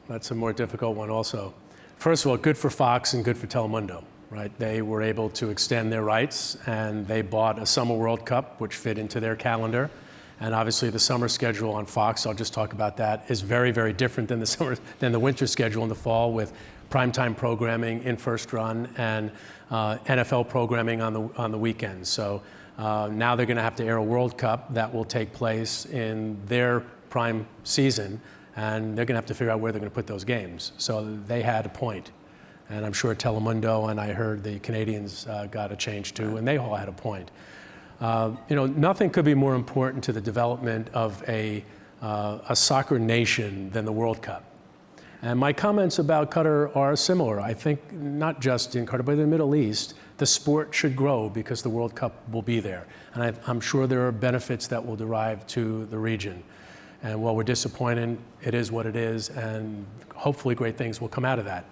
that's a more difficult one also. First of all, good for Fox and good for Telemundo, right? They were able to extend their rights, and they bought a Summer World Cup, which fit into their calendar. And obviously the summer schedule on Fox, I'll just talk about that, is very, very different than the winter schedule in the fall, with primetime programming in first run and NFL programming on the weekends. So now they're going to have to air a World Cup that will take place in their prime season, and they're going to have to figure out where they're going to put those games. So they had a point. And I'm sure Telemundo, and I heard the Canadians got a change too, and they all had a point. Nothing could be more important to the development of a soccer nation than the World Cup. And my comments about Qatar are similar. I think not just in Qatar, but in the Middle East, the sport should grow because the World Cup will be there. And I'm sure there are benefits that will derive to the region. And while we're disappointed, it is what it is, and hopefully great things will come out of that.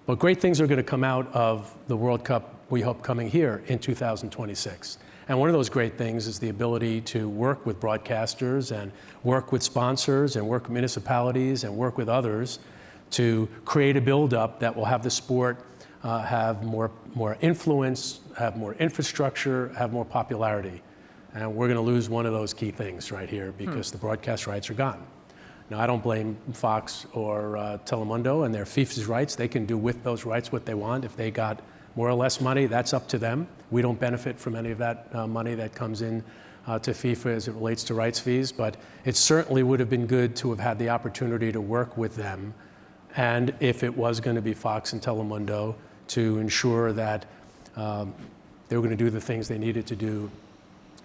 But great things are going to come out of the World Cup, we hope, coming here in 2026. And one of those great things is the ability to work with broadcasters and work with sponsors and work with municipalities and work with others to create a buildup that will have the sport have more influence, have more infrastructure, have more popularity. And we're going to lose one of those key things right here because the broadcast rights are gone. Now, I don't blame Fox or Telemundo and their FIFA's rights. They can do with those rights what they want. If they got more or less money, that's up to them. We don't benefit from any of that money that comes in to FIFA as it relates to rights fees, but it certainly would have been good to have had the opportunity to work with them, and if it was going to be Fox and Telemundo, to ensure that they were going to do the things they needed to do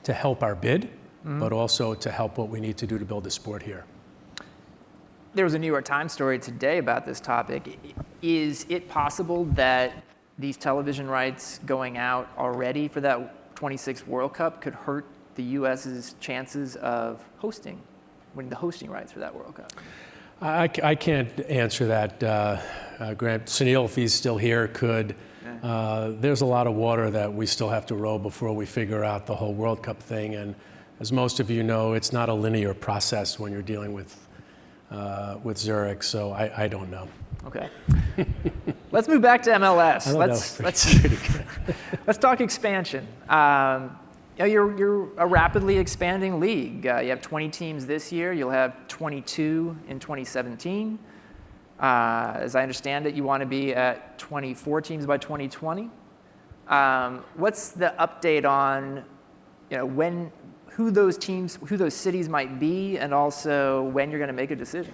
to help our bid, but also to help what we need to do to build the sport here. There was a New York Times story today about this topic. Is it possible that these television rights going out already for that 26th World Cup could hurt the U.S.'s chances of winning the hosting rights for that World Cup? I can't answer that, Grant. Sunil, if he's still here, could. There's a lot of water that we still have to row before we figure out the whole World Cup thing. And as most of you know, it's not a linear process when you're dealing with Zurich, so I don't know. Okay. Let's move back to MLS. Let's talk expansion. You're a rapidly expanding league. You have 20 teams this year. You'll have 22 in 2017. As I understand it, you want to be at 24 teams by 2020. What's the update on, who those cities might be, and also when you're going to make a decision?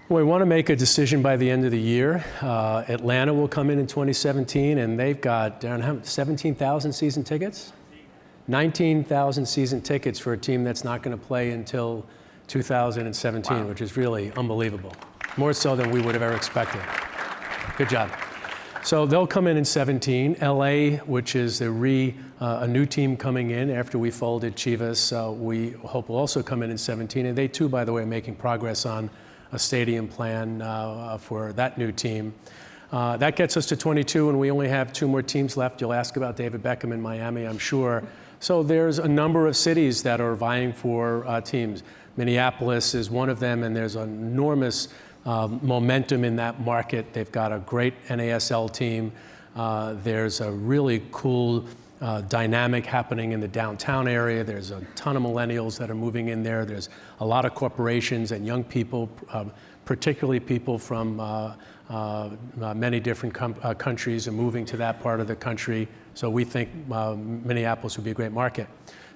Well, we want to make a decision by the end of the year. Atlanta will come in 2017, and they've got 17,000 season tickets? 19,000 season tickets for a team that's not going to play until 2017, which is really unbelievable. more so than we would have ever expected. Good job. So they'll come in 17. LA, which is a new team coming in after we folded Chivas, we hope will also come in 17. And they too, by the way, are making progress on a stadium plan for that new team. That gets us to 22, and we only have 2 more teams left. You'll ask about David Beckham in Miami, I'm sure. So there's a number of cities that are vying for teams. Minneapolis is one of them, and there's enormous momentum in that market. They've got a great NASL team. There's a really cool dynamic happening in the downtown area. There's a ton of millennials that are moving in there. There's a lot of corporations and young people, particularly people from many different countries are moving to that part of the country. So we think Minneapolis would be a great market.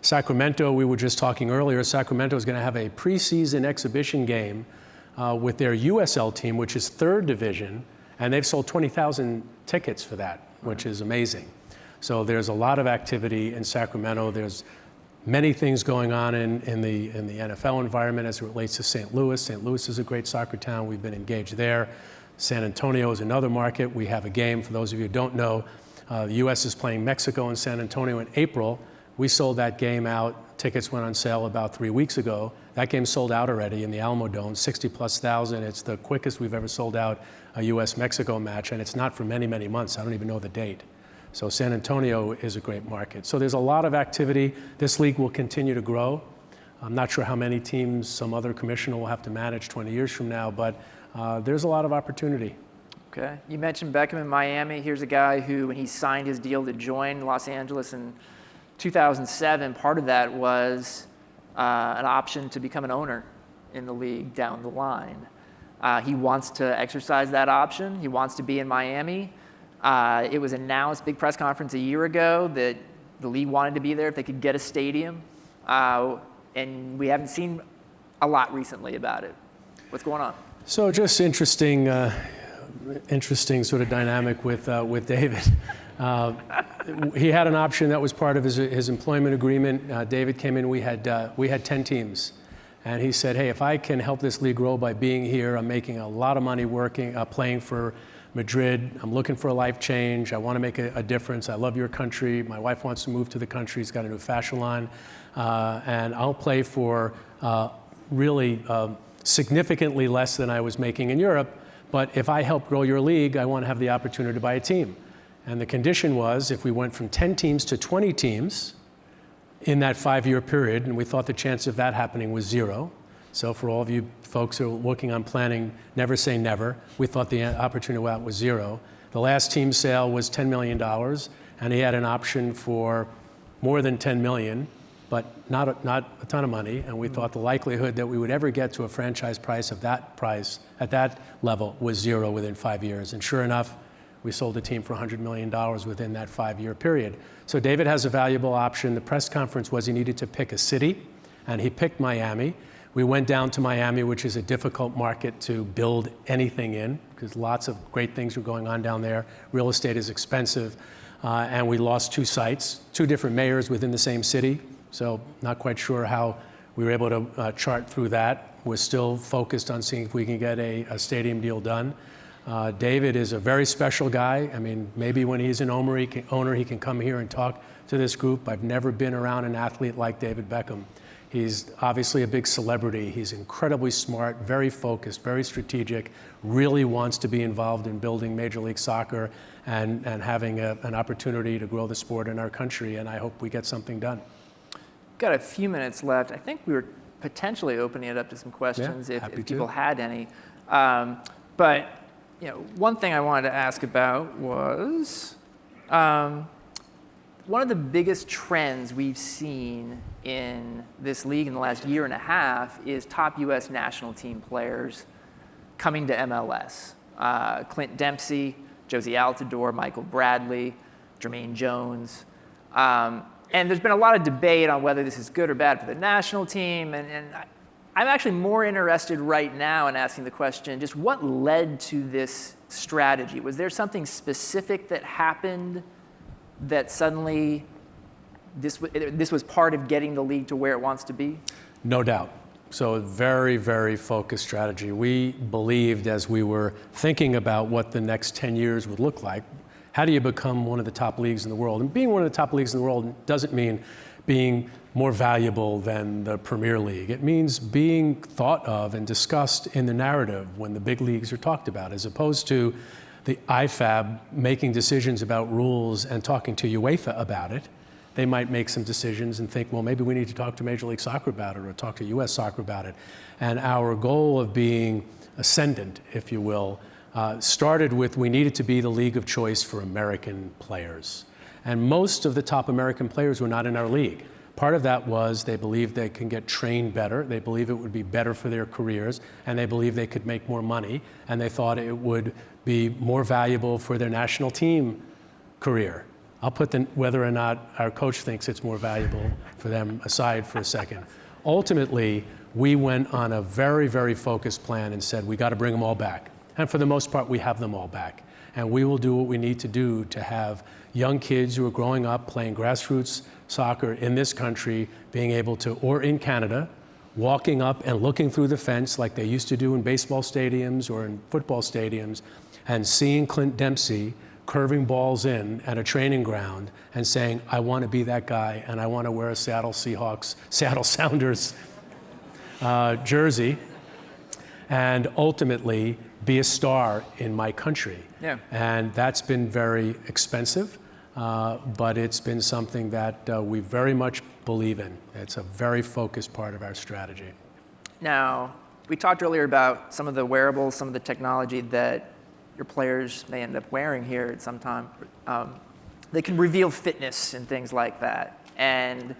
Sacramento, we were just talking earlier, Sacramento is going to have a preseason exhibition game with their USL team, which is 3rd division, and they've sold 20,000 tickets for that, which is amazing. So there's a lot of activity in Sacramento. There's many things going on in the NFL environment as it relates to St. Louis. St. Louis is a great soccer town. We've been engaged there. San Antonio is another market. We have a game, for those of you who don't know, the U.S. is playing Mexico in San Antonio in April. We sold that game out. Tickets went on sale about 3 weeks ago. That game sold out already in the Alamo Dome, 60,000+. It's the quickest we've ever sold out a U.S.-Mexico match, and it's not for many, many months. I don't even know the date. So San Antonio is a great market. So there's a lot of activity. This league will continue to grow. I'm not sure how many teams some other commissioner will have to manage 20 years from now, but there's a lot of opportunity. Okay. You mentioned Beckham in Miami. Here's a guy who, when he signed his deal to join Los Angeles in 2007, part of that was an option to become an owner in the league down the line. He wants to exercise that option. He wants to be in Miami. It was announced, big press conference a year ago, that the league wanted to be there if they could get a stadium. And we haven't seen a lot recently about it. What's going on? So just interesting sort of dynamic with David. He had an option that was part of his employment agreement. David came in, we had 10 teams. And he said, hey, if I can help this league grow by being here, I'm making a lot of money playing for Madrid. I'm looking for a life change. I want to make a difference. I love your country. My wife wants to move to the country. He's got a new fashion line. And I'll play for really significantly less than I was making in Europe. But if I help grow your league, I want to have the opportunity to buy a team. And the condition was if we went from 10 teams to 20 teams in that 5-year period, and we thought the chance of that happening was 0. So for all of you folks who are working on planning, never say never. We thought the opportunity out was 0. The last team sale was $10 million, and he had an option for more than $10 million, but not a ton of money. And we thought the likelihood that we would ever get to a franchise price at that level was 0 within 5 years. And sure enough, we sold the team for $100 million within that 5-year period. So David has a valuable option. The press conference was he needed to pick a city, and he picked Miami. We went down to Miami, which is a difficult market to build anything in because lots of great things were going on down there. Real estate is expensive, and we lost 2 sites, 2 different mayors within the same city. So not quite sure how we were able to chart through that. We're still focused on seeing if we can get a stadium deal done. David is a very special guy. I mean, maybe when he's an owner, he can come here and talk to this group. I've never been around an athlete like David Beckham. He's obviously a big celebrity. He's incredibly smart, very focused, very strategic, really wants to be involved in building Major League Soccer and having an opportunity to grow the sport in our country, and I hope we get something done. Got a few minutes left. I think we were potentially opening it up to some questions if people had any. But one thing I wanted to ask about was one of the biggest trends we've seen in this league in the last year and a half is top U.S. national team players coming to MLS. Clint Dempsey, Josie Altidore, Michael Bradley, Jermaine Jones. And there's been a lot of debate on whether this is good or bad for the national team. And I'm actually more interested right now in asking the question, just what led to this strategy? Was there something specific that happened that suddenly this was part of getting the league to where it wants to be? No doubt. So a very, very focused strategy. We believed as we were thinking about what the next 10 years would look like, how do you become one of the top leagues in the world? And being one of the top leagues in the world doesn't mean being more valuable than the Premier League. It means being thought of and discussed in the narrative when the big leagues are talked about, as opposed to the IFAB making decisions about rules and talking to UEFA about it. They might make some decisions and think, well, maybe we need to talk to Major League Soccer about it or talk to US Soccer about it. And our goal of being ascendant, if you will, started with we needed to be the league of choice for American players. And most of the top American players were not in our league. Part of that was they believed they can get trained better, they believed it would be better for their careers, and they believed they could make more money, and they thought it would be more valuable for their national team career. I'll put whether or not our coach thinks it's more valuable for them aside for a second. Ultimately, we went on a very, very focused plan and said, we got to bring them all back. And for the most part, we have them all back. And we will do what we need to do to have young kids who are growing up playing grassroots soccer in this country, being able to, or in Canada, walking up and looking through the fence like they used to do in baseball stadiums or in football stadiums, and seeing Clint Dempsey curving balls in at a training ground and saying, I want to be that guy and I want to wear a Seattle Sounders jersey, and ultimately be a star in my country. Yeah. And that's been very expensive, but it's been something that we very much believe in. It's a very focused part of our strategy. Now, we talked earlier about some of the wearables, some of the technology that your players may end up wearing here at some time. They can reveal fitness and things like that. And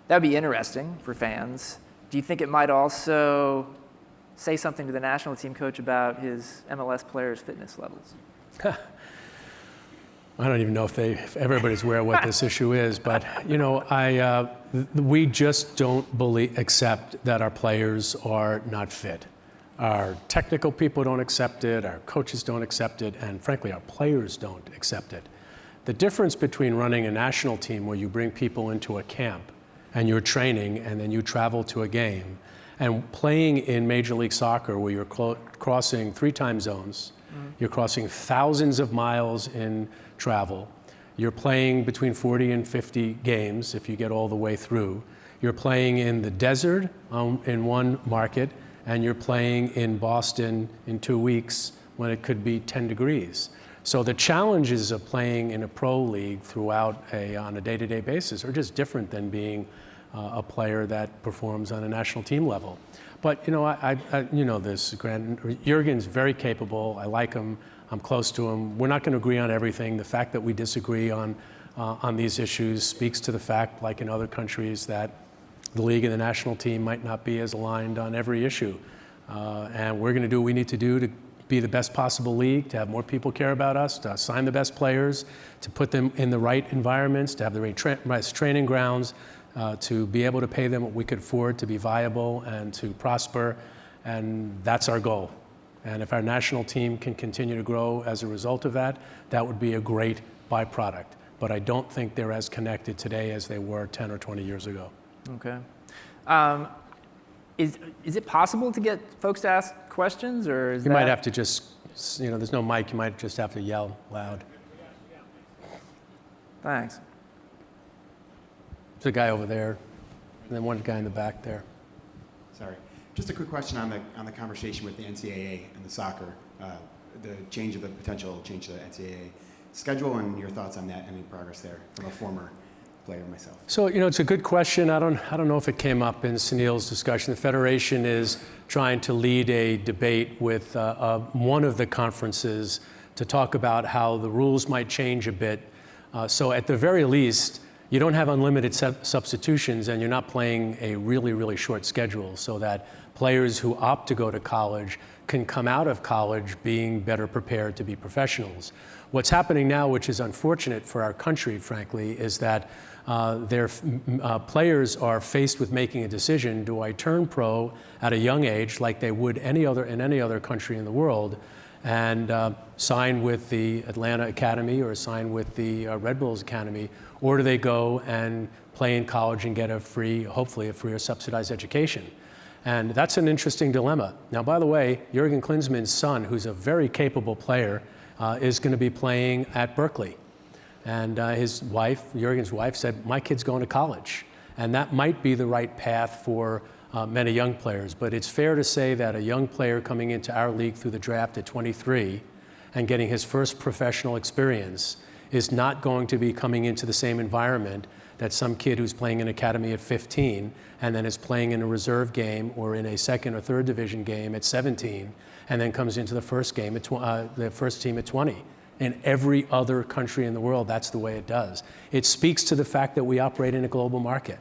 that would be interesting for fans. Do you think it might also say something to the national team coach about his MLS players' fitness levels? I don't even know if everybody's aware of what this issue is, but you know, we just don't accept that our players are not fit. Our technical people don't accept it, our coaches don't accept it, and frankly, our players don't accept it. The difference between running a national team where you bring people into a camp and you're training and then you travel to a game, and playing in Major League Soccer where you're crossing 3 time zones, you're crossing thousands of miles in travel, you're playing between 40 and 50 games if you get all the way through, you're playing in the desert in one market, and you're playing in Boston in 2 weeks when it could be 10 degrees. So the challenges of playing in a pro league throughout on a day-to-day basis are just different than being a player that performs on a national team level. But you know, you know this, Grant. Jurgen's very capable. I like him. I'm close to him. We're not going to agree on everything. The fact that we disagree on these issues speaks to the fact, like in other countries, that the league and the national team might not be as aligned on every issue. And we're going to do what we need to do to be the best possible league, to have more people care about us, to sign the best players, to put them in the right environments, to have the right training grounds, to be able to pay them what we could afford to be viable and to prosper. And that's our goal. And if our national team can continue to grow as a result of that, that would be a great byproduct. But I don't think they're as connected today as they were 10 or 20 years ago. Okay. Is it possible to get folks to ask questions, or is you might have to just, you know, there's no mic, you might just have to yell loud. Thanks. There's a guy over there, and then one guy in the back there. Sorry. Just a quick question on the conversation with the NCAA and the soccer, the potential change to the NCAA schedule, and your thoughts on that, any progress there from a former player myself. So, you know, it's a good question. I don't know if it came up in Sunil's discussion. The Federation is trying to lead a debate with one of the conferences to talk about how the rules might change a bit. So at the very least, you don't have unlimited substitutions, and you're not playing a really, really short schedule, so that players who opt to go to college can come out of college being better prepared to be professionals. What's happening now, which is unfortunate for our country, frankly, is that their players are faced with making a decision: do I turn pro at a young age, like they would in any other country in the world, and sign with the Atlanta Academy or sign with the Red Bulls Academy, or do they go and play in college and get hopefully a free or subsidized education? And that's an interesting dilemma. Now, by the way, Jurgen Klinsmann's son, who's a very capable player, is going to be playing at Berkeley. And his wife, Jurgen's wife, said, my kid's going to college. And that might be the right path for many young players. But it's fair to say that a young player coming into our league through the draft at 23 and getting his first professional experience is not going to be coming into the same environment that some kid who's playing in academy at 15 and then is playing in a reserve game or in a second or third division game at 17 and then comes into the first game at the first team at 20. In every other country in the world, that's the way it does. It speaks to the fact that we operate in a global market.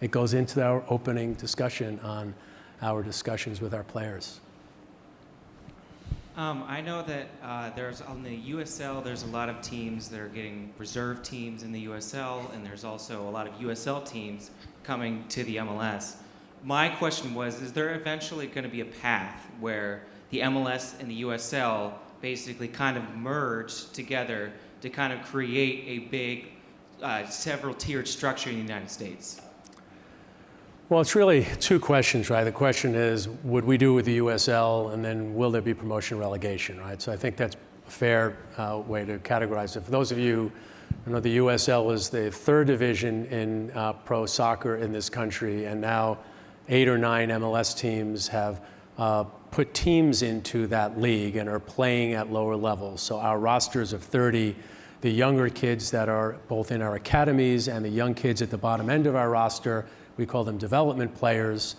It goes into our opening discussion on our discussions with our players. I know that there's on the USL, there's a lot of teams that are getting reserve teams in the USL, and there's also a lot of USL teams coming to the MLS. My question was, is there eventually going to be a path where the MLS and the USL basically kind of merge together to kind of create a big several tiered structure in the United States? Well, it's really two questions, right? The question is, would we do it with the USL, and then will there be promotion and relegation, right? So I think that's a fair way to categorize it. For those of you who know, the USL is the third division in pro soccer in this country, and now 8 or 9 MLS teams have put teams into that league and are playing at lower levels. So our rosters of 30, the younger kids that are both in our academies and the young kids at the bottom end of our roster, we call them development players.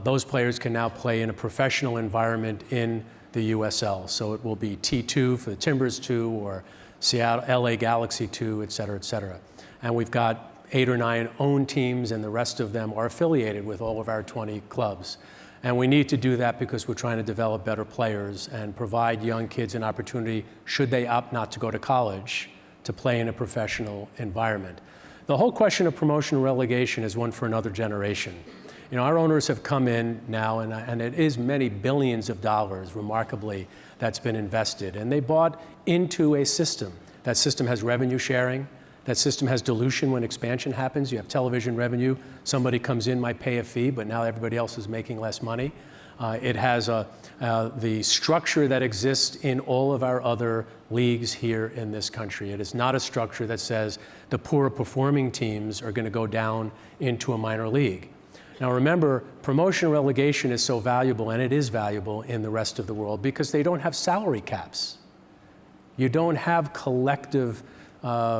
Those players can now play in a professional environment in the USL. So it will be T2 for the Timbers 2 or Seattle, LA Galaxy 2, et cetera, et cetera. And we've got 8 or 9 owned teams, and the rest of them are affiliated with all of our 20 clubs. And we need to do that because we're trying to develop better players and provide young kids an opportunity, should they opt not to go to college, to play in a professional environment. The whole question of promotion and relegation is one for another generation. You know, our owners have come in now, and it is many billions of dollars, remarkably, that's been invested. And they bought into a system. That system has revenue sharing. That system has dilution when expansion happens. You have television revenue. Somebody comes in, might pay a fee, but now everybody else is making less money. It has the structure that exists in all of our other leagues here in this country. It is not a structure that says the poorer performing teams are going to go down into a minor league. Now remember, promotion and relegation is so valuable, and it is valuable in the rest of the world, because they don't have salary caps. You don't have collective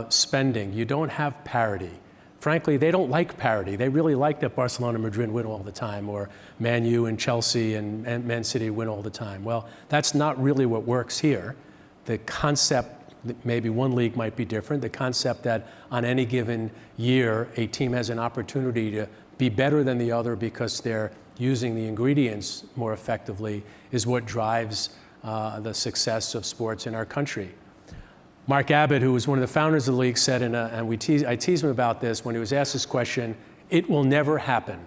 spending. You don't have parity. Frankly, they don't like parity. They really like that Barcelona and Madrid win all the time, or Man U and Chelsea and Man City win all the time. Well, that's not really what works here. The concept, maybe one league might be different, the concept that on any given year, a team has an opportunity to be better than the other because they're using the ingredients more effectively, is what drives the success of sports in our country. Mark Abbott, who was one of the founders of the league, said, I teased him about this when he was asked this question, it will never happen.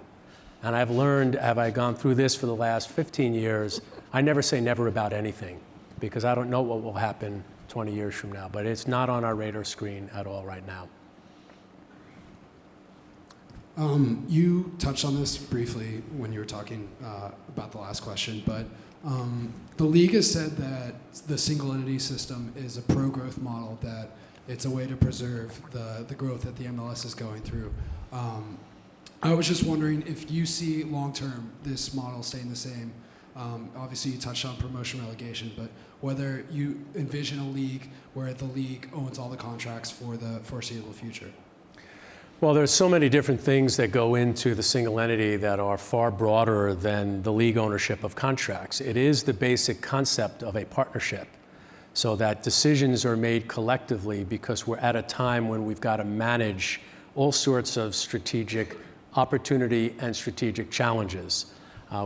And I've learned, have I gone through this for the last 15 years, I never say never about anything, because I don't know what will happen 20 years from now, but it's not on our radar screen at all right now. You touched on this briefly when you were talking about the last question, but the league has said that the single entity system is a pro-growth model, that it's a way to preserve the growth that the MLS is going through. I was just wondering if you see long-term this model staying the same. Obviously, you touched on promotion relegation, but whether you envision a league where the league owns all the contracts for the foreseeable future. Well, there's so many different things that go into the single entity that are far broader than the league ownership of contracts. It is the basic concept of a partnership, so that decisions are made collectively, because we're at a time when we've got to manage all sorts of strategic opportunity and strategic challenges.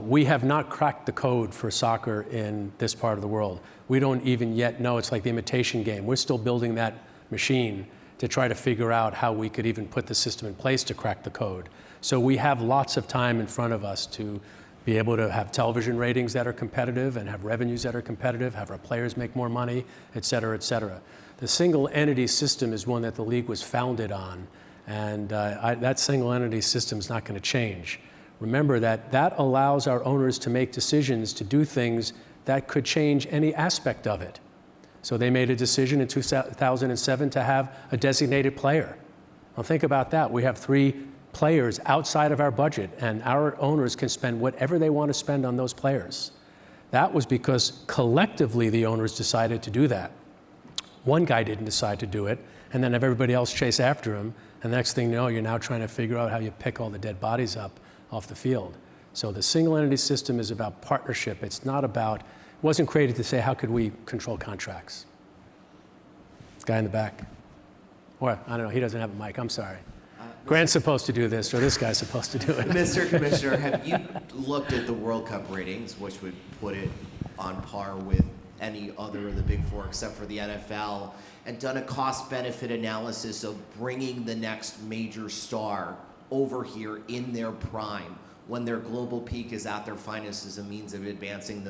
We have not cracked the code for soccer in this part of the world. We don't even yet know. It's like the imitation game. We're still building that machine to try to figure out how we could even put the system in place to crack the code. So we have lots of time in front of us to be able to have television ratings that are competitive and have revenues that are competitive, have our players make more money, et cetera, et cetera. The single entity system is one that the league was founded on, and that single entity system is not going to change. remember that that allows our owners to make decisions to do things that could change any aspect of it. So they made a decision in 2007 to have a designated player. Well, think about that. We have 3 players outside of our budget, and our owners can spend whatever they want to spend on those players. That was because collectively the owners decided to do that. One guy didn't decide to do it, and then have everybody else chase after him, and the next thing you know, you're now trying to figure out how you pick all the dead bodies up off the field. So the single entity system is about partnership. It's not about, it wasn't created to say, how could we control contracts? Guy in the back. Or, I don't know, he doesn't have a mic, I'm sorry. Grant's supposed to do this, or this guy's supposed to do it. Mr. Commissioner, have you looked at the World Cup ratings, which would put it on par with any other of the Big Four except for the NFL, and done a cost-benefit analysis of bringing the next major star over here in their prime when their global peak is at their finest as a means of advancing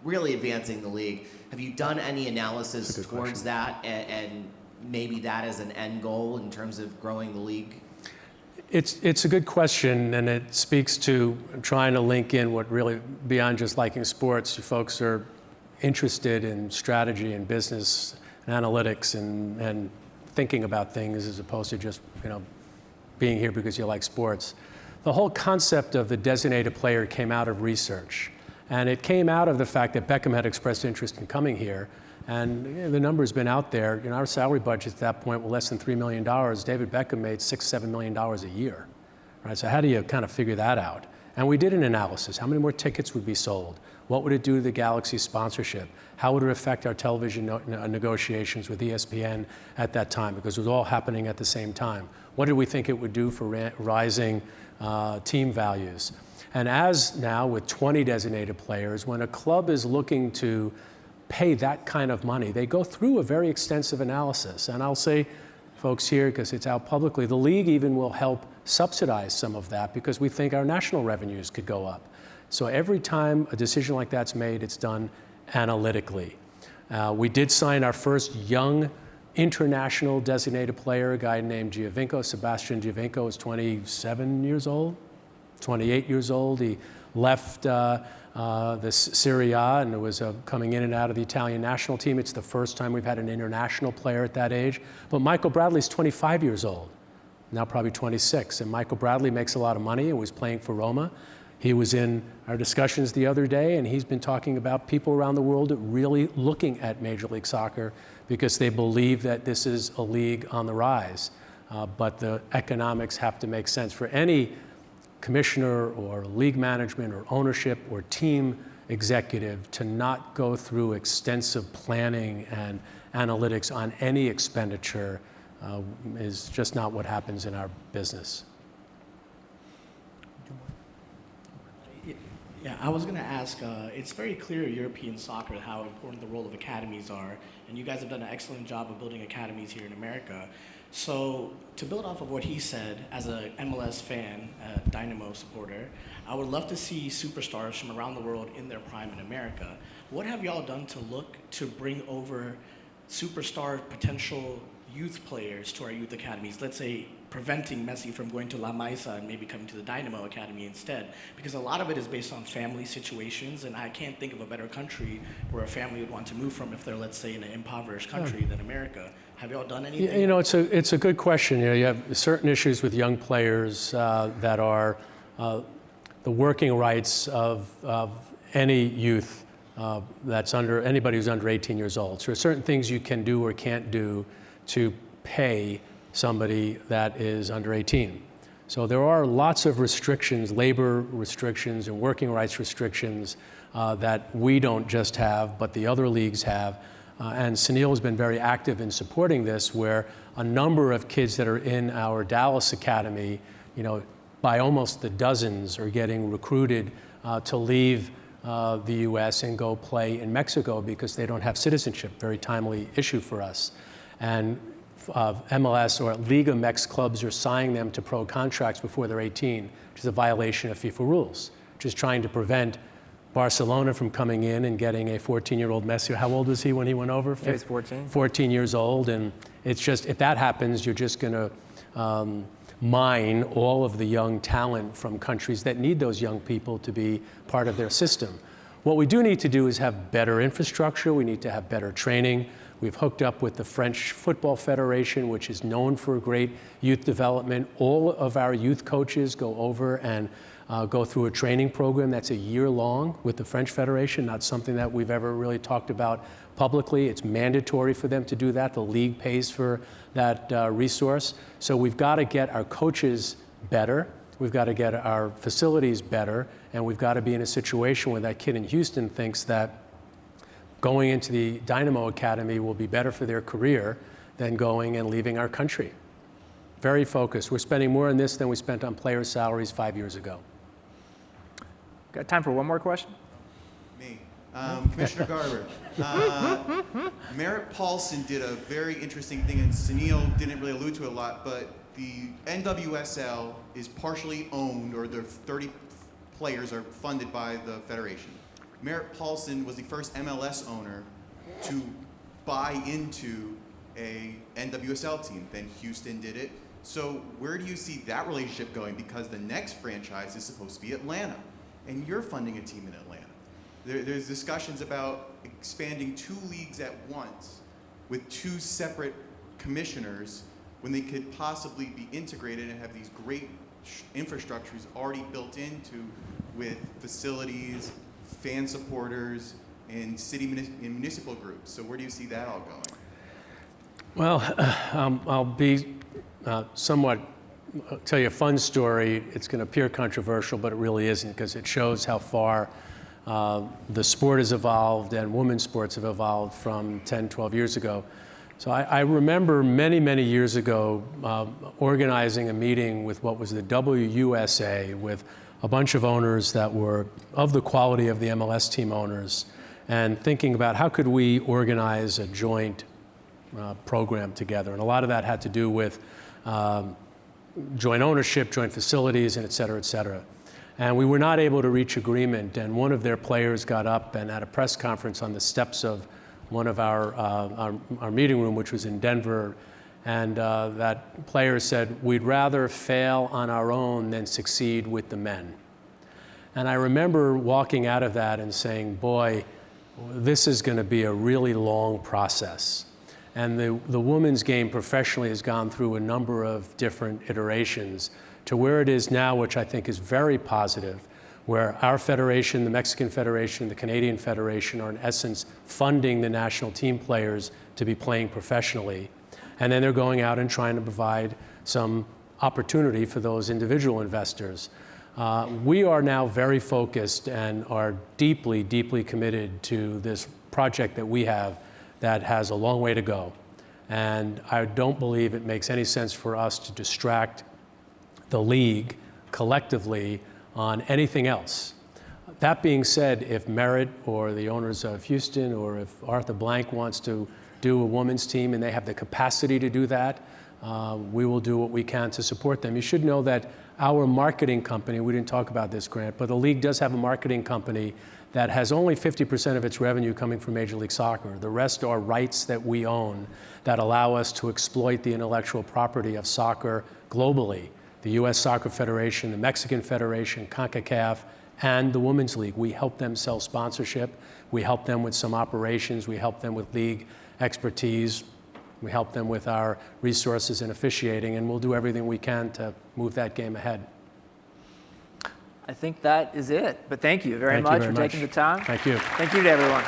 really advancing the league? Have you done any analysis towards that and maybe that as an end goal in terms of growing the league? It's a good question, and it speaks to trying to link in what really, beyond just liking sports, you folks are interested in strategy and business and analytics and thinking about things as opposed to just, being here because you like sports. The whole concept of the designated player came out of research, and it came out of the fact that Beckham had expressed interest in coming here. And the number's been out there. Our salary budget at that point were less than $3 million. David Beckham made $6-7 million a year, right? So how do you kind of figure that out? And we did an analysis. How many more tickets would be sold? What would it do to the Galaxy sponsorship? How would it affect our television negotiations with ESPN at that time? Because it was all happening at the same time. What did we think it would do for rising team values? And as now with 20 designated players, when a club is looking to pay that kind of money, they go through a very extensive analysis. And I'll say, folks here, because it's out publicly, the league even will help subsidize some of that because we think our national revenues could go up. So every time a decision like that's made, it's done analytically. We did sign our first young international designated player, a guy named Sebastian Giovinco is 27 years old, 28 years old. He left the Serie A and was coming in and out of the Italian national team. It's the first time we've had an international player at that age. But Michael Bradley's 25 years old, now probably 26. And Michael Bradley makes a lot of money and was playing for Roma. He was in our discussions the other day, and he's been talking about people around the world really looking at Major League Soccer because they believe that this is a league on the rise. But the economics have to make sense for any commissioner or league management or ownership or team executive to not go through extensive planning and analytics on any expenditure is just not what happens in our business. Yeah, I was going to ask, it's very clear European soccer how important the role of academies are, and you guys have done an excellent job of building academies here in America. So to build off of what he said, as a MLS fan, a Dynamo supporter, I would love to see superstars from around the world in their prime in America. What have y'all done to look to bring over superstar potential youth players to our youth academies? Let's say preventing Messi from going to La Maisa and maybe coming to the Dynamo Academy instead, because a lot of it is based on family situations, and I can't think of a better country where a family would want to move from if they're, let's say, in an impoverished country than America. Have y'all done anything? It's a good question. You have certain issues with young players that are the working rights of any youth that's anybody who's under 18 years old. So there are certain things you can do or can't do to pay somebody that is under 18. So there are lots of restrictions, labor restrictions and working rights restrictions that we don't just have, but the other leagues have. And Sunil has been very active in supporting this, where a number of kids that are in our Dallas Academy, by almost the dozens are getting recruited to leave the US and go play in Mexico because they don't have citizenship, very timely issue for us. And MLS or Liga MX clubs are signing them to pro contracts before they're 18, which is a violation of FIFA rules, which is trying to prevent Barcelona from coming in and getting a 14-year-old Messi. How old was he when he went over? He was 14. 14 years old, and it's just, if that happens, you're just going to mine all of the young talent from countries that need those young people to be part of their system. What we do need to do is have better infrastructure. We need to have better training. We've hooked up with the French Football Federation, which is known for great youth development. All of our youth coaches go over and go through a training program that's a year long with the French Federation, not something that we've ever really talked about publicly. It's mandatory for them to do that. The league pays for that resource. So we've got to get our coaches better. We've got to get our facilities better, and we've got to be in a situation where that kid in Houston thinks that going into the Dynamo Academy will be better for their career than going and leaving our country. Very focused. We're spending more on this than we spent on player salaries 5 years ago. Got time for one more question? Me. Commissioner Garber. Merritt Paulson did a very interesting thing, and Sunil didn't really allude to it a lot, but the NWSL is partially owned, or their 30 players are funded by the Federation. Merritt Paulson was the first MLS owner to buy into a NWSL team. Then Houston did it. So where do you see that relationship going? Because the next franchise is supposed to be Atlanta, and you're funding a team in Atlanta. There's discussions about expanding 2 leagues at once with 2 separate commissioners when they could possibly be integrated and have these great infrastructures already built into with facilities, fan supporters, and city and municipal groups. So where do you see that all going? Well, I'll be somewhat, tell you a fun story. It's going to appear controversial, but it really isn't, because it shows how far the sport has evolved and women's sports have evolved from 10, 12 years ago. So I remember many, many years ago organizing a meeting with what was the WUSA, with a bunch of owners that were of the quality of the MLS team owners, and thinking about how could we organize a joint program together. And a lot of that had to do with joint ownership, joint facilities, and et cetera, et cetera. And we were not able to reach agreement, and one of their players got up and at a press conference on the steps of one of our meeting room, which was in Denver, and that player said, "We'd rather fail on our own than succeed with the men." And I remember walking out of that and saying, boy, this is going to be a really long process. And the women's game professionally has gone through a number of different iterations to where it is now, which I think is very positive, where our federation, the Mexican Federation, the Canadian Federation are in essence funding the national team players to be playing professionally. And then they're going out and trying to provide some opportunity for those individual investors. We are now very focused and are deeply, deeply committed to this project that we have that has a long way to go. And I don't believe it makes any sense for us to distract the league collectively on anything else. That being said, if Merritt or the owners of Houston or if Arthur Blank wants to do a women's team and they have the capacity to do that, we will do what we can to support them. You should know that our marketing company, we didn't talk about this, Grant, but the league does have a marketing company that has only 50% of its revenue coming from Major League Soccer. The rest are rights that we own that allow us to exploit the intellectual property of soccer globally. The U.S. Soccer Federation, the Mexican Federation, CONCACAF, and the Women's League. We help them sell sponsorship. We help them with some operations. We help them with league expertise. We help them with our resources and officiating, and we'll do everything we can to move that game ahead. I think that is it. But thank you very much for taking the time. Thank you. Thank you to everyone.